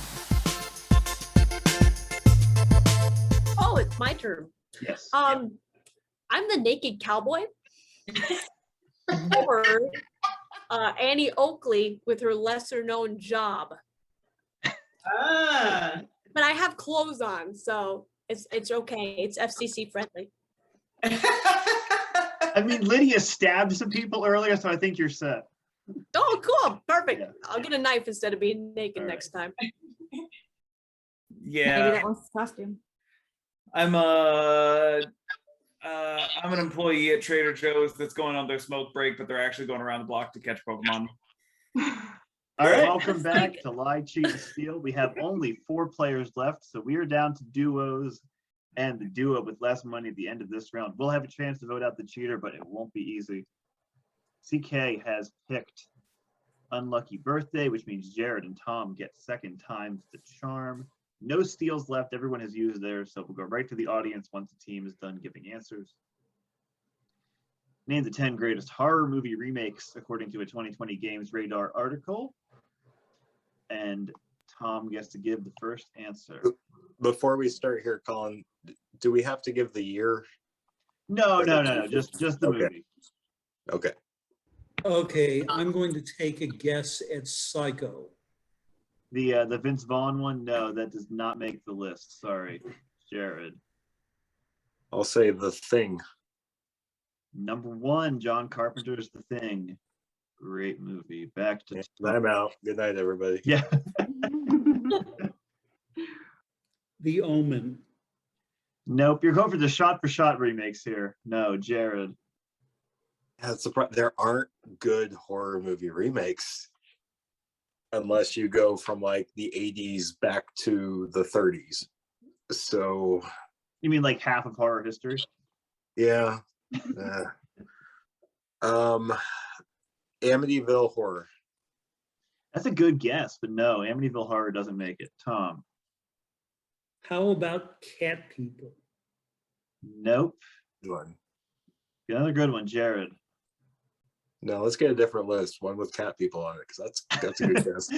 Oh, it's my turn. Yes. I'm the naked cowboy. Or Annie Oakley with her lesser known job. Ah. But I have clothes on, so it's okay. It's FCC friendly. I mean, Lydia stabbed some people earlier, so I think you're set. Oh, cool. Perfect. Yeah. I'll get a knife instead of being naked All right. next time. Maybe Yeah. that was costume. I'm an employee at Trader Joe's that's going on their smoke break, but they're actually going around the block to catch Pokemon. All right, Right. welcome back to Lie, Cheat, and Steal. We have only 4 players left, so we are down to duos, and the duo with less money at the end of this round will have a chance to vote out the cheater, but it won't be easy. CK has picked Unlucky Birthday, which means Jared and Tom get second times the charm. No steals left. Everyone has used theirs, so we'll go right to the audience once the team is done giving answers. Name the 10 greatest horror movie remakes according to a 2020 Games Radar article. And Tom gets to give the first answer. Before we start here, Colin, do we have to give the year? No. Just the Okay. movie. Okay. Okay, I'm going to take a guess at Psycho. The Vince Vaughn one, no, that does not make the list. Sorry, Jared. I'll say The Thing. Number 1, John Carpenter's The Thing. Great movie. Back to I'm out. Good night, everybody. yeah. The Omen. Nope, you're going for the shot-for-shot remakes here. No, Jared. That's there aren't good horror movie remakes unless you go from like the 80s back to the 30s. So You mean like half of horror history? yeah. Amityville Horror. That's a good guess, but no, Amityville Horror doesn't make it. Tom. How about Cat People? Nope. Good one. Another good one, Jared. No, let's get a different list. One with cat people on it, because that's a good guess.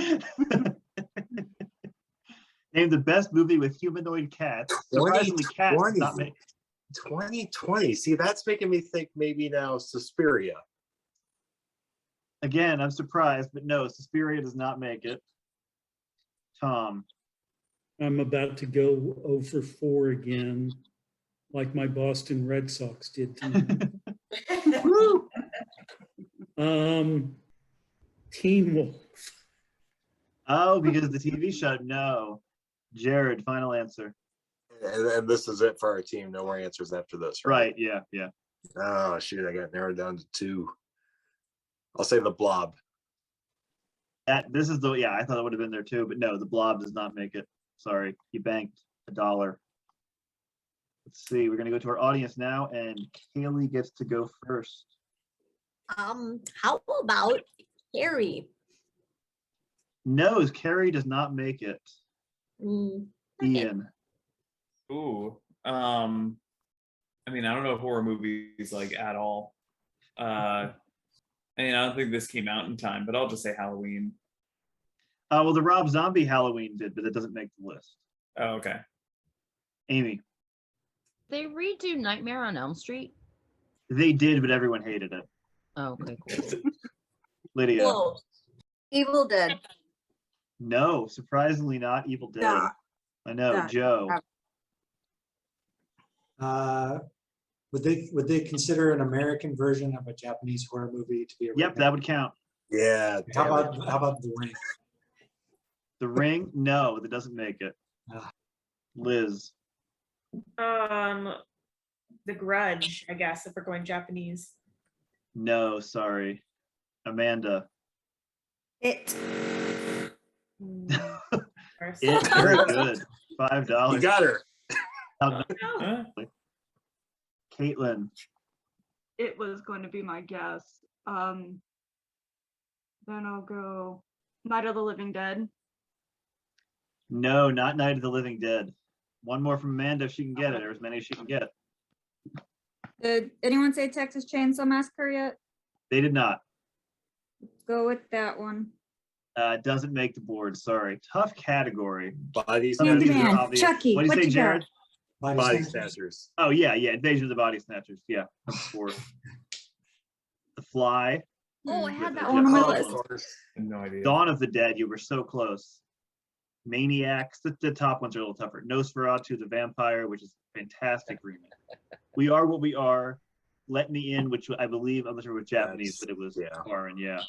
Name the best movie with humanoid cats. Surprisingly, cats does not make 2020. See, that's making me think maybe now Suspiria. Again, I'm surprised, but no, Suspiria does not make it. Tom. I'm about to go 0 for 4 again, like my Boston Red Sox did tonight. Teen Wolf. Oh, because of the TV show? No. Jared, final answer. And this is it for our team. No more answers after this, Right, yeah, yeah. Oh, shoot, I got narrowed down to 2. I'll say The Blob. This is the, yeah, I thought it would have been there too, but no, The Blob does not make it. Sorry, you banked $1. Let's see, we're gonna go to our audience now, and Kaylee gets to go first. How about Harry? No, Carrie does not make it. Okay. Ian. Ooh. I mean, I don't know horror movies like at all. I don't think this came out in time, but I'll just say Halloween. Well, the Rob Zombie Halloween did, but it doesn't make the list. Oh, okay. Amy. They redo Nightmare on Elm Street. They did, but everyone hated it. Oh, okay, cool. Lydia. Whoa. Evil Dead. No, surprisingly not Evil Dead. Nah. I know, Nah. Joe. Would they consider an American version of a Japanese horror movie to be a Yep, remake? that would count. Yeah. How about The Ring? The Ring? No, that doesn't make it. Ah. Liz. The Grudge, I guess, if we're going Japanese. No, sorry. Amanda. It. It's very good. $5. You got her. Huh? Caitlin. It was going to be my guess. Then I'll go Night of the Living Dead. No, not Night of the Living Dead. One more from Amanda if she can get it, or as many as she can get. Did anyone say Texas Chainsaw Massacre yet? They did not. Let's go with that one. Doesn't make the board. Sorry. Tough category. Body Some of these are Candyman, obvious. Chucky, What do you what say, you got? Jared? Body Snatchers. Oh, yeah, Invasion of the Body Snatchers. Yeah, number 4. The Fly. Oh, I had With that one on my Jeff list. Goldblum. No idea. Dawn of the Dead. You were so close. Maniacs. The top ones are a little tougher. Nosferatu the Vampire, which is a fantastic remake. We Are What We Are. Let Me In, which I believe, I'm not sure it was Japanese, but it was foreign, yeah.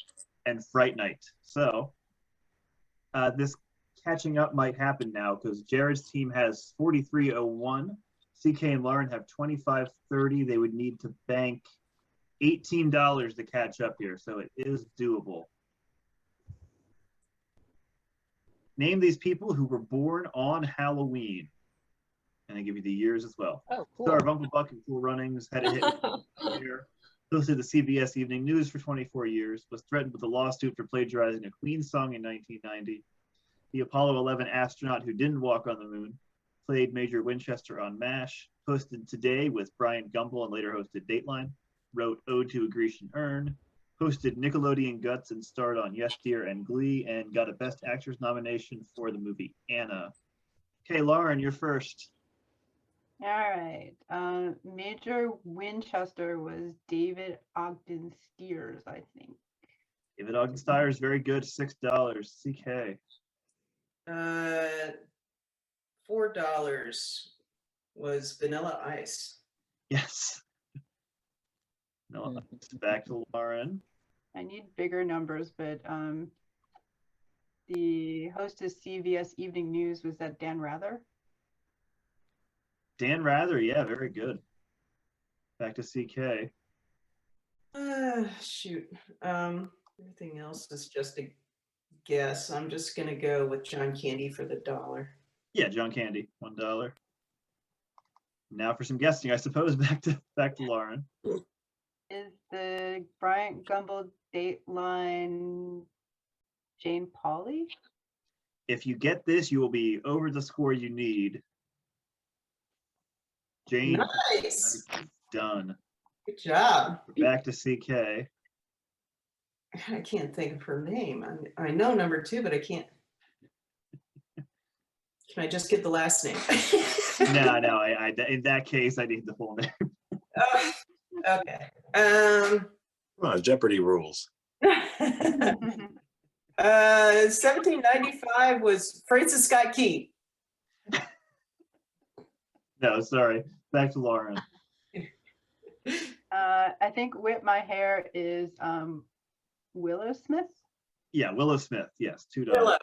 And Fright Night. So this catching up might happen now because Jared's team has 43.01. CK and Lauren have 25.30. They would need to bank $18 to catch up here, so it is doable. Name these people who were born on Halloween. And I give you the years as well. Oh, cool. Star of Uncle Buck and Cool Runnings, had a hit here. Hosted the CBS Evening News for 24 years, was threatened with a lawsuit for plagiarizing a Queen song in 1990. The Apollo 11 astronaut who didn't walk on the moon, played Major Winchester on MASH, hosted Today with Brian Gumble and later hosted Dateline, wrote Ode to a Grecian Urn, hosted Nickelodeon Guts and starred on Yes Dear and Glee, and got a Best Actress nomination for the movie Anna. Okay, Lauren, you're first. All right. Major Winchester was David Ogden Stiers, I think. David Ogden Stiers, very good, $6. CK. $4 was Vanilla Ice. Yes. No, back to Lauren. I need bigger numbers, but the host of CBS Evening News, was that Dan Rather? Dan Rather, yeah, very good. Back to CK. Shoot. Everything else is just a guess. I'm just gonna go with John Candy for the $1. Yeah, John Candy, $1. Now for some guessing, I suppose. Back to Lauren. Is the Bryant Gumbel Dateline Jane Pauley? If you get this, you will be over the score you need. Jane, Nice. done. Good job. Back to CK. I can't think of her name. I know number 2, but I can't. Can I just get the last name? No, I in that case, I need the full name. Oh, okay. Come on, Jeopardy rules. 1795 was Francis Scott Key. No, sorry. Back to Lauren. I think Whip My Hair is Willow Smith. Yeah, Willow Smith. Yes, $2. Willow.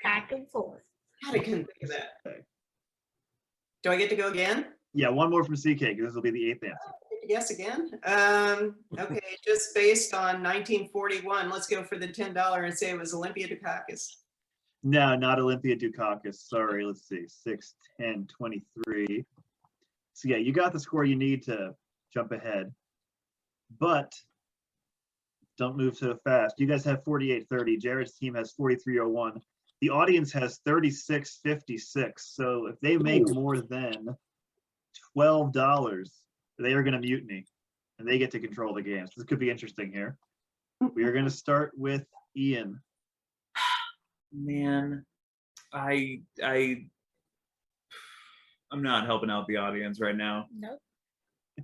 Back and forth. God, I couldn't think of that. Do I get to go again? Yeah, one more from CK because this will be the 8th answer. Yes, again. Okay, just based on 1941, let's go for the $10 and say it was Olympia Dukakis. No, not Olympia Dukakis. Sorry, let's see. 6, 10, 23. So yeah, you got the score you need to jump ahead. But don't move so fast. You guys have 48-30. Jared's team has 43-01. The audience has 36-56. So if they make more than $12, they are going to mutiny. And they get to control the game. So this could be interesting here. We are going to start with Ian. Man, I'm not helping out the audience right now. Nope.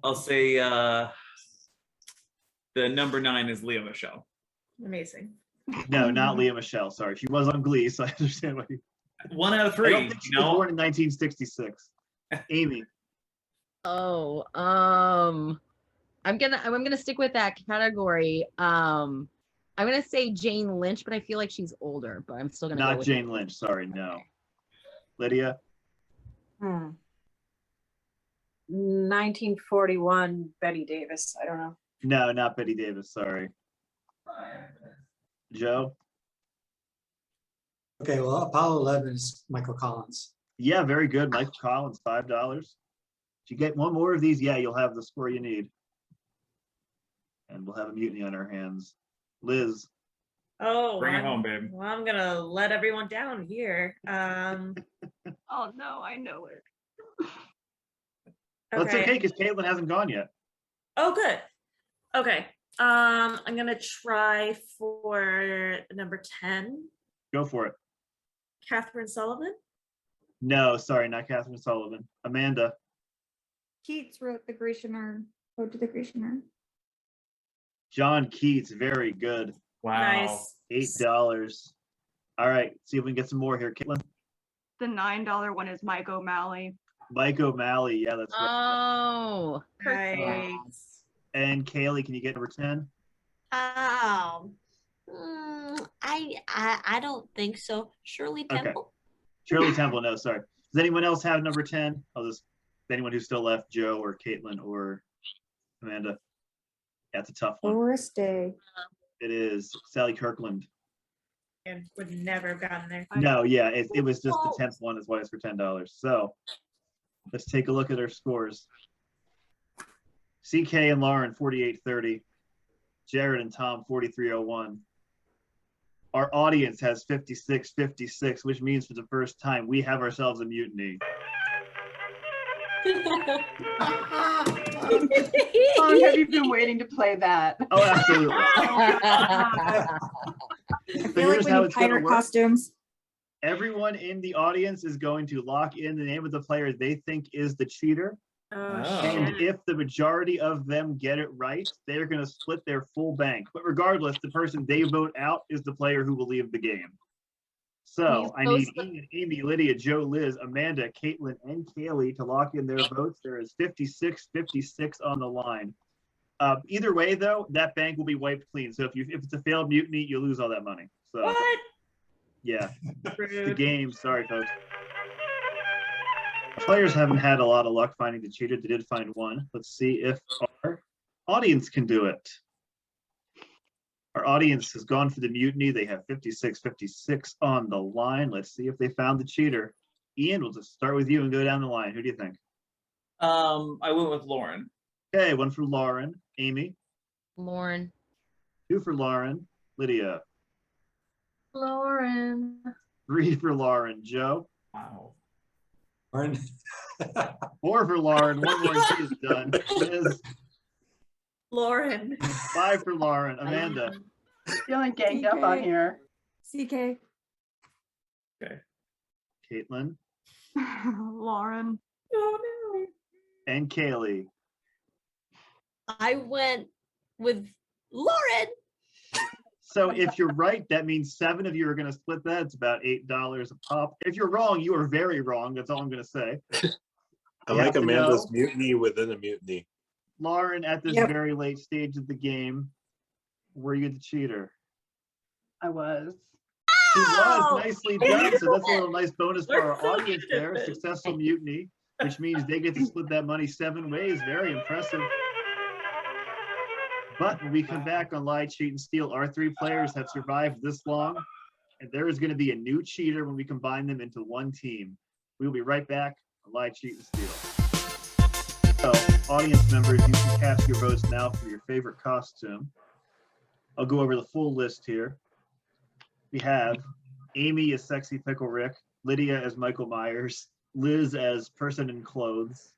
I'll say the number 9 is Leah Michelle. Amazing. No, not Leah Michelle. Sorry, she was on Glee, so I understand why you. 1 out of I 3. don't think she was born in 1966. Amy. Oh, I'm gonna stick with that category. I'm gonna say Jane Lynch, but I feel like she's older. But I'm still gonna go Not with Jane Lynch. Sorry, no. Lydia. 1941 Betty Davis. I don't know. No, not Betty Davis. Sorry. Joe. Okay, well, Apollo 11 is Michael Collins. Yeah, very good. Michael Collins, $5. If you get one more of these, yeah, you'll have the score you need. And we'll have a mutiny on our hands. Liz. Oh, Bring it home, babe. Well, I'm gonna let everyone down here. Oh no, I know it. That's okay because Caitlin hasn't gone yet. Oh, good. Okay. I'm gonna try for number 10, Go for it. Catherine Sullivan. No, sorry, not Catherine Sullivan. Amanda. Keats wrote the Grecian Urn. Ode to the Grecian Urn. John Keats, very good. Wow. Nice. $8. All right, see if we can get some more here. Caitlin. The $9 one is Mike O'Malley. Mike O'Malley, yeah, that's right. Oh, Nice. And Kaylee, can you get number 10? I don't think so. Shirley Temple. Shirley Temple, no, sorry. Does anyone else have number 10? Anyone who's still left, Joe or Caitlin or Amanda? That's a tough one. Doris Day. It is Sally Kirkland. And would never have gotten there. No, yeah, it was just the 10th one is why it's for $10. So let's take a look at our scores. CK and Lauren, 48-30. Jared and Tom, 43-01. Our audience has 56-56, which means for the first time, we have ourselves a mutiny. How long have you been waiting to play that? Oh, absolutely. I So feel like here's we how need it's gonna tighter work. costumes. Everyone in the audience is going to lock in the name of the player they think is the cheater. Oh, And shit. if the majority of them get it right, they're going to split their full bank. But regardless, the person they vote out is the player who will leave the game. So I need Ian, Amy, Lydia, Joe, Liz, Amanda, Caitlin, and Kaylee to lock in their votes. There is 56-56 on the line. Either way, though, that bank will be wiped clean. So if it's a failed mutiny, you lose all that money. So What? yeah, it's the Rude. game. Sorry, folks. Players haven't had a lot of luck finding the cheater. They did find one. Let's see if our audience can do it. Our audience has gone for the mutiny. They have 56 on the line. Let's see if they found the cheater. Ian, we'll just start with you and go down the line. Who do you think? I went with Lauren. Okay, one for Lauren. Amy, Lauren. two for Lauren. Lydia, Lauren. three for Lauren. Joe, Wow. Lauren. four for Lauren. One more and she's done. Liz, Lauren. five for Lauren. Amanda, Feeling ganged up on CK. here. CK. Caitlin, Lauren. Oh no. and Kaylee. I went with Lauren. So if you're right, that means 7 of you are going to split that. It's about $8 a pop. If you're wrong, you are very wrong. That's all I'm going to say. I You like have to Amanda's know, mutiny within a mutiny. Lauren, at this Yep. very late stage of the game, were you the cheater? I was. She Oh! was. Nicely done. So that's a little nice bonus for We're our so audience good at there. this. Successful mutiny, which means they get to split that money 7 ways. Very impressive. But when we come back on Lie, Cheat, and Steal, our 3 players have survived this long, and there is going to be a new cheater when we combine them into one team. We will be right back on Lie, Cheat, and Steal. So, audience members, you can cast your votes now for your favorite costume. I'll go over the full list here. We have Amy as Sexy Pickle Rick, Lydia as Michael Myers, Liz as Person in Clothes,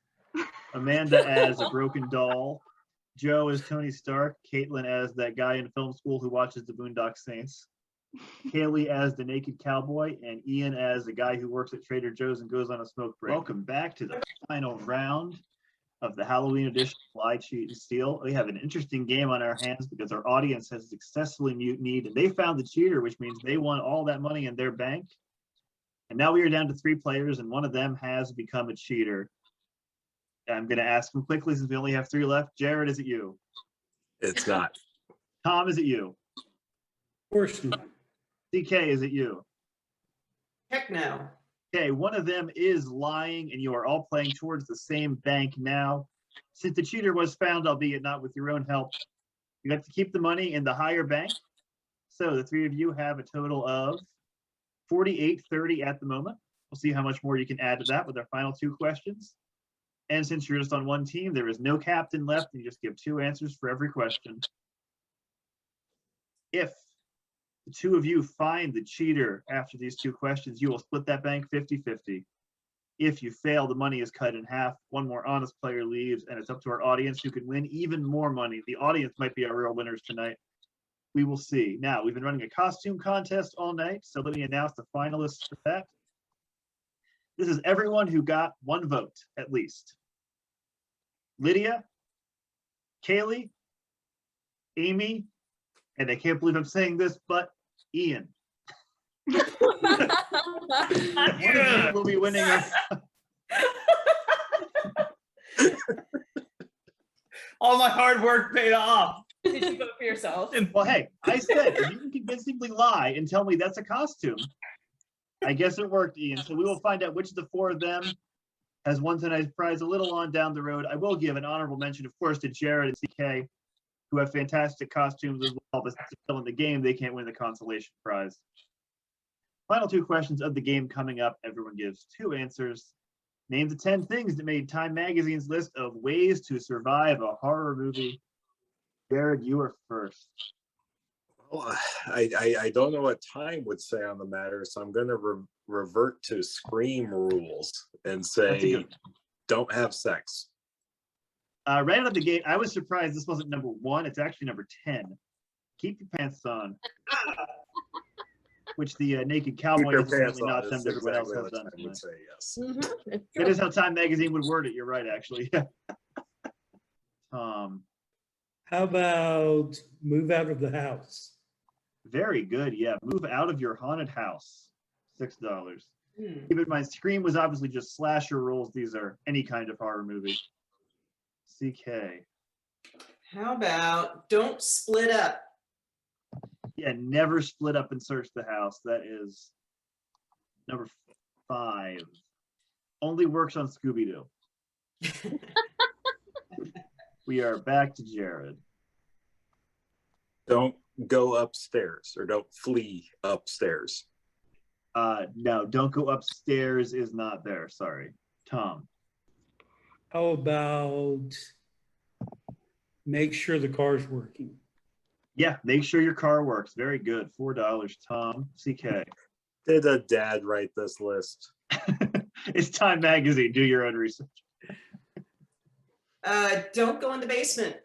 Amanda as a broken doll, Joe as Tony Stark, Caitlin as that guy in film school who watches the Boondock Saints, Kaylee as the naked cowboy, and Ian as the guy who works at Trader Joe's and goes on a smoke break. Welcome back to the final round of the Halloween edition of Lie, Cheat, and Steal. We have an interesting game on our hands because our audience has successfully mutinied, and they found the cheater, which means they won all that money in their bank. And now we are down to 3 players, and one of them has become a cheater. I'm going to ask them quickly since we only have 3 left. Jared, is it you? It's not. Tom, is it you? Of course not. CK, is it you? Heck no. Okay, one of them is lying, and you are all playing towards the same bank now. Since the cheater was found, albeit not with your own help, you have to keep the money in the higher bank. So the 3 of you have a total of 48.30 at the moment. We'll see how much more you can add to that with our final 2 questions. And since you're just on one team, there is no captain left, and you just give 2 answers for every question. If the 2 of you find the cheater after these 2 questions, you will split that bank 50-50. If you fail, the money is cut in half. One more honest player leaves, and it's up to our audience who can win even more money. The audience might be our real winners tonight. We will see. Now, we've been running a costume contest all night, so let me announce the finalists for that. This is everyone who got 1 vote, at least. Lydia, Kaylee, Amy, and I can't believe I'm saying this, but Ian. One of you will be winning a All my hard work paid off. Did you vote for yourself? Well, hey, I said if you can convincingly lie and tell me that's a costume, I guess it worked, Ian. So we will find out which of the 4 of them has won tonight's prize a little on down the road. I will give an honorable mention, of course, to Jared and CK, who have fantastic costumes as well, but since they're still in the game, they can't win the consolation prize. Final 2 questions of the game coming up. Everyone gives 2 answers. Name the 10 things that made Time Magazine's list of ways to survive a horror movie. Jared, you are first. Well, I don't know what Time would say on the matter, so I'm going to revert to Scream rules and That's a say good- don't have sex. Right out of the gate, I was surprised this wasn't number 1. It's actually number 10. Keep your pants on. Which the naked cowboy Keep your has apparently pants on not is done. Everyone else exactly has what done. Time would say, yes. That is how Time Magazine would word it. You're right, actually. How about move out of the house? Very good. Yeah, move out of your haunted house. $6. Hmm. Keep in mind, Scream was obviously just slasher rules. These are any kind of horror movie. CK. How about don't split up? Yeah, never split up and search the house. That is number 5. Only works on Scooby-Doo. We are back to Jared. Don't go upstairs or don't flee upstairs. No, don't go upstairs is not there. Sorry. Tom. How about make sure the car's working? Yeah, make sure your car works. Very good. $4, Tom. CK. Did a dad write this list? It's Time Magazine. Do your own research. Don't go in the basement.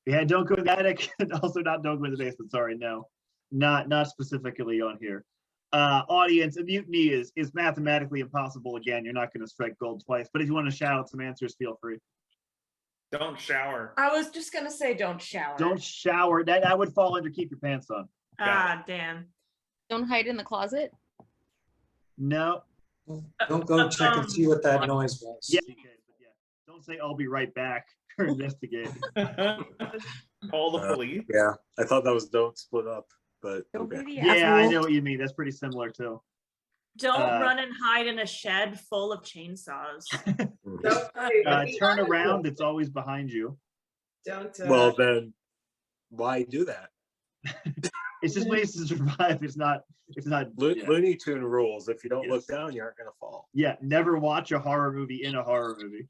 We had don't go in the attic and also not don't go in the basement. Sorry, no. Not specifically on here. Audience, a mutiny is mathematically impossible. Again, you're not going to strike gold twice. But if you want to shout out some answers, feel free. Don't shower. I was just gonna say, don't shower. Don't shower. That would fall under keep your pants on. Ah, damn. Don't hide in the closet. No. Don't go check and see what that noise was. Yeah. Don't say I'll be right back or investigate. Call the police. Yeah, I thought that was don't split up, but Don't okay. be the Yeah, I asshole. know what you mean. That's pretty similar too. Don't Uh, run and hide in a shed full of chainsaws. Turn around. It's always behind you. Don't. Well, then why do that? It's just ways to survive. It's not. Yeah. Looney Tune rules. If you don't look down, you aren't going to fall. Yeah, never watch a horror movie in a horror movie.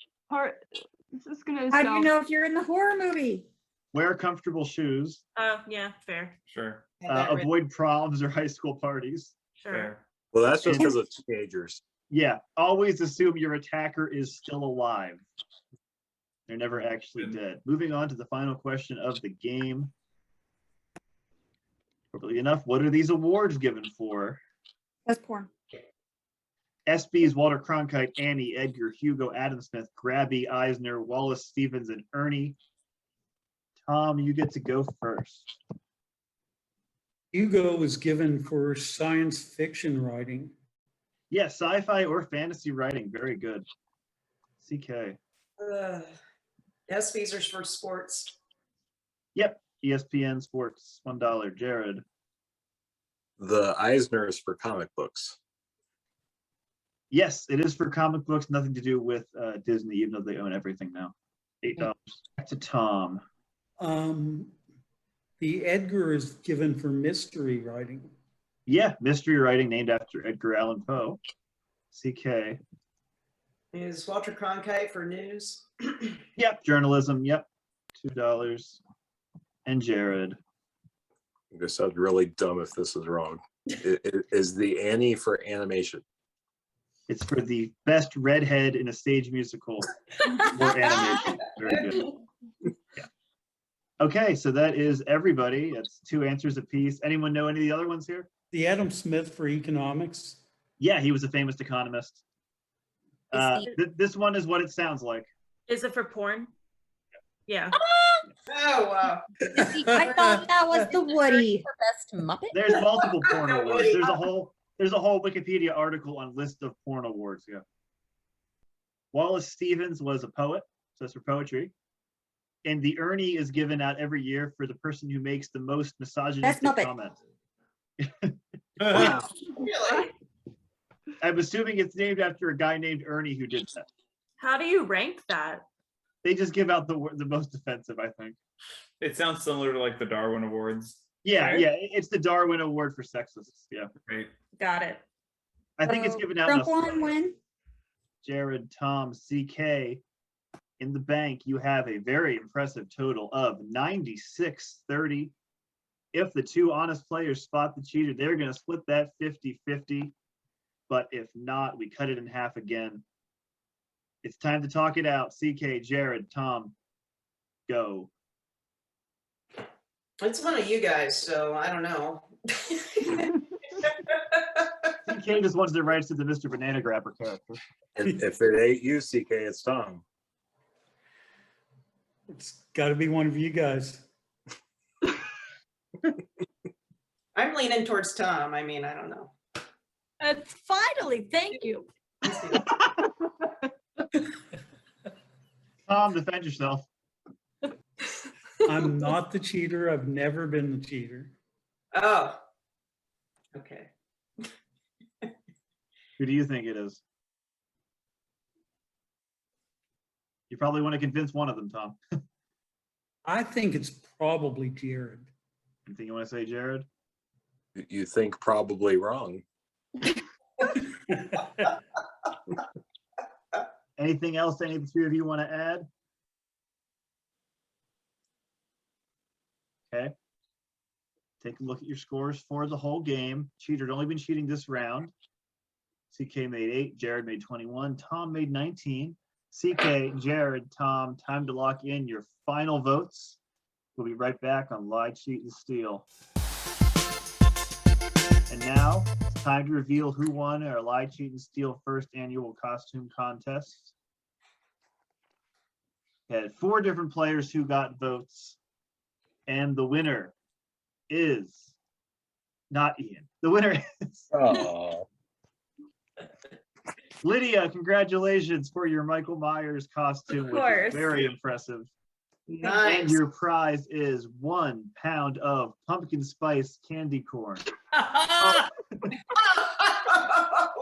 This is gonna How do you sound- know if you're in the horror movie? Wear comfortable shoes. Oh, yeah, fair. Sure. Avoid proms or high school parties. Sure. Fair. Well, that's just because of teenagers. Yeah, always assume your attacker is still alive. They're never actually dead. Moving on to the final question of the game. Appropriately enough, what are these awards given for? That's porn. SB's Walter Cronkite, Annie, Edgar, Hugo, Adam Smith, Grabby, Eisner, Wallace Stevens, and Ernie. Tom, you get to go first. Hugo was given for science fiction writing. Yeah, sci-fi or fantasy writing. Very good. CK. SB's are for sports. Yep. ESPN Sports, $1. Jared. The Eisner is for comic books. Yes, it is for comic books. Nothing to do with Disney, even though they own everything now. $8. Back to Tom. The Edgar is given for mystery writing. Yeah, mystery writing named after Edgar Allan Poe. CK. Is Walter Cronkite for news? Yep, journalism. Yep, $2. And Jared. This sounds really dumb if this is wrong. Is the Annie for animation? It's for the best redhead in a stage musical or animation. Very good. Yeah. Okay, so that is everybody. That's 2 answers apiece. Anyone know any of the other ones here? The Adam Smith for economics. Yeah, he was a famous economist. This one is what it sounds like. Is it for porn? Yeah. Oh, wow. I thought that was the Woody. For best Muppet. There's multiple porn awards. There's a whole Wikipedia article on list of porn awards. Yeah. Wallace Stevens was a poet, so that's for poetry. And the Ernie is given out every year for the person who makes the most misogynistic Muppet. comment. Wow. Really? I'm assuming it's named after a guy named Ernie who did that. How do you rank that? They just give out the most offensive, I think. It sounds similar to like the Darwin Awards. Yeah, right? yeah, it's the Darwin Award for sexists. Yeah, Right. Got it. I think it's given out in Trump won Australia. when? Jared, Tom, CK, in the bank, you have a very impressive total of 96-30. If the 2 honest players spot the cheater, they're going to split that 50-50. But if not, we cut it in half again. It's time to talk it out. CK, Jared, Tom, go. It's one of you guys, so I don't know. CK just wants the rights to the Mr. Banana Grabber character. And if it ain't you, CK, it's Tom. It's got to be one of you guys. I'm leaning towards Tom. I mean, I don't know. Finally, thank you. Tom, defend yourself. I'm not the cheater. I've never been the cheater. Oh. Okay. Who do you think it is? You probably want to convince one of them, Tom. I think it's probably Jared. Anything you want to say, Jared? You think probably wrong. Anything else any of the three of you want to add? Okay. Take a look at your scores for the whole game. Cheater had only been cheating this round. CK made 8, Jared made 21, Tom made 19. CK, Jared, Tom, time to lock in your final votes. We'll be right back on Lie, Cheat, and Steal. And now it's time to reveal who won our Lie, Cheat, and Steal first annual costume contest. We had 4 different players who got votes, and the winner is not Ian. The winner is Oh. Lydia. Congratulations for your Michael Myers costume, Of which course. is very impressive. And Nice. your prize is 1 pound of pumpkin spice candy corn. Oh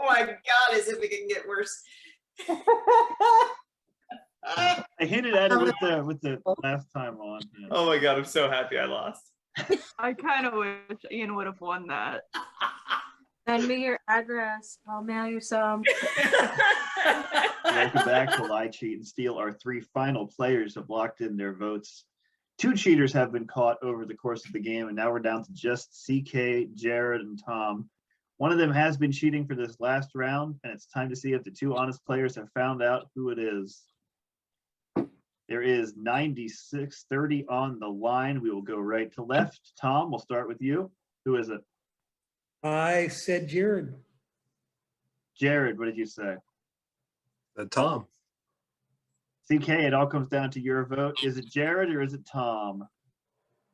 my God, as if it can get worse. I hinted at it with the last time on. Yeah. Oh my god, I'm so happy I lost. I kind of wish Ian would have won that. Send me your address. I'll mail you some. Welcome back to Lie, Cheat, and Steal. Our 3 final players have locked in their votes. 2 cheaters have been caught over the course of the game, and now we're down to just CK, Jared, and Tom. One of them has been cheating for this last round, and it's time to see if the 2 honest players have found out who it is. There is 96-30 on the line. We will go right to left. Tom, we'll start with you. Who is it? I said Jared. Jared, what did you say? Tom. CK, it all comes down to your vote. Is it Jared or is it Tom?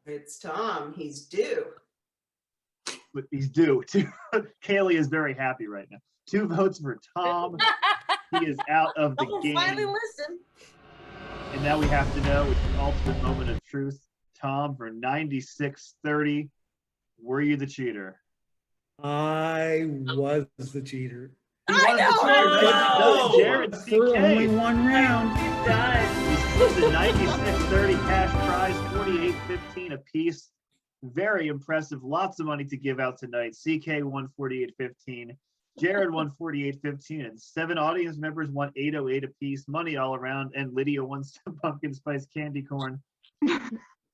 It's Tom. He's due. But he's due. Kaylee is very happy right now. 2 votes for Tom. He is out of the game. Finally listen. And now we have to know, it's the ultimate moment of truth. Tom, for 96-30, were you the cheater? I was the cheater. He was the cheater. Jared, For only CK. 1 round. This is the 96-30 cash prize, $48.15 apiece. Very impressive. Lots of money to give out tonight. CK won $48.15. Jared won $48.15, and 7 audience members won $808 apiece. Money all around, and Lydia won some pumpkin spice candy corn.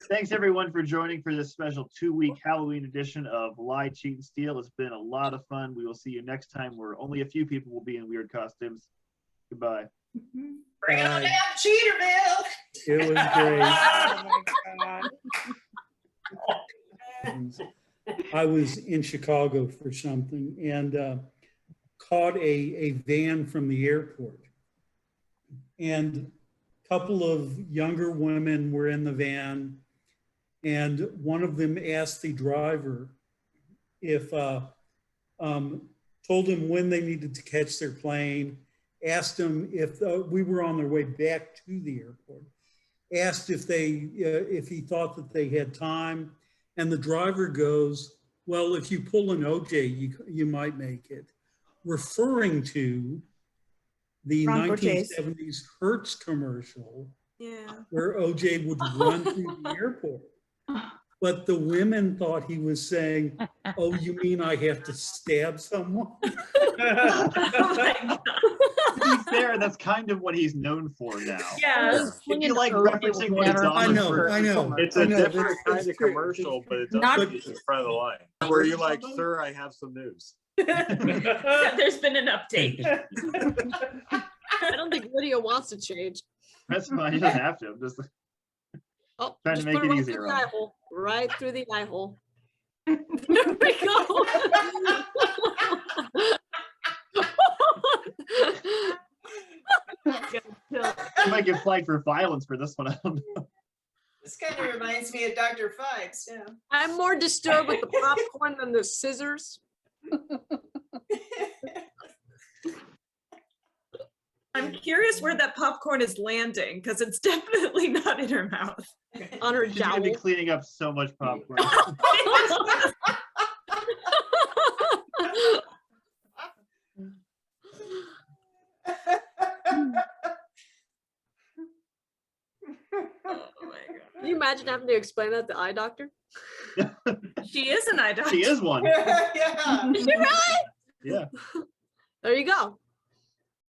Thanks everyone for joining for this special 2-week Halloween edition of Lie, Cheat, and Steal. It's been a lot of fun. We will see you next time, where only a few people will be in weird costumes. Goodbye. Bring on down Cheaterville. It was great. Oh my God. I was in Chicago for something and caught a van from the airport. And a couple of younger women were in the van, and one of them asked the driver if, told him when they needed to catch their plane, asked him if we were on their way back to the airport, asked if he thought that they had time. And the driver goes, well, if you pull an OJ, you might make it, referring to the Bronco chase. 1970s Hertz commercial Yeah. where OJ would run through the airport. But the women thought he was saying, oh, you mean I have to stab someone? To be fair, that's kind of what he's known for now. Yeah. If you like referencing what it's on, I know. It's I a know, different that's kind of true. commercial, but it Not- doesn't use in front of the line. Where you're like, sir, I have some news. There's been an update. I don't think Lydia wants to change. That's fine. He doesn't have to. I'm just Oh, Trying to just make put it right easier through on the eye him. hole. Right through the eye hole. There we go. I might get flagged for violence for this one. I don't know. This kind of reminds me of Dr. Fives, yeah. I'm more disturbed with the popcorn than the scissors. I'm curious where that popcorn is landing because it's definitely not in her mouth. On her She's gonna be jowl. cleaning up so much popcorn. imagine having to explain that to eye doctor? She is an eye doctor. She is one. Yeah. Is she right? Yeah. There you go.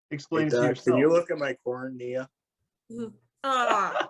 Hey, Explain it to Doc, yourself. can you look at my cornea? Ah,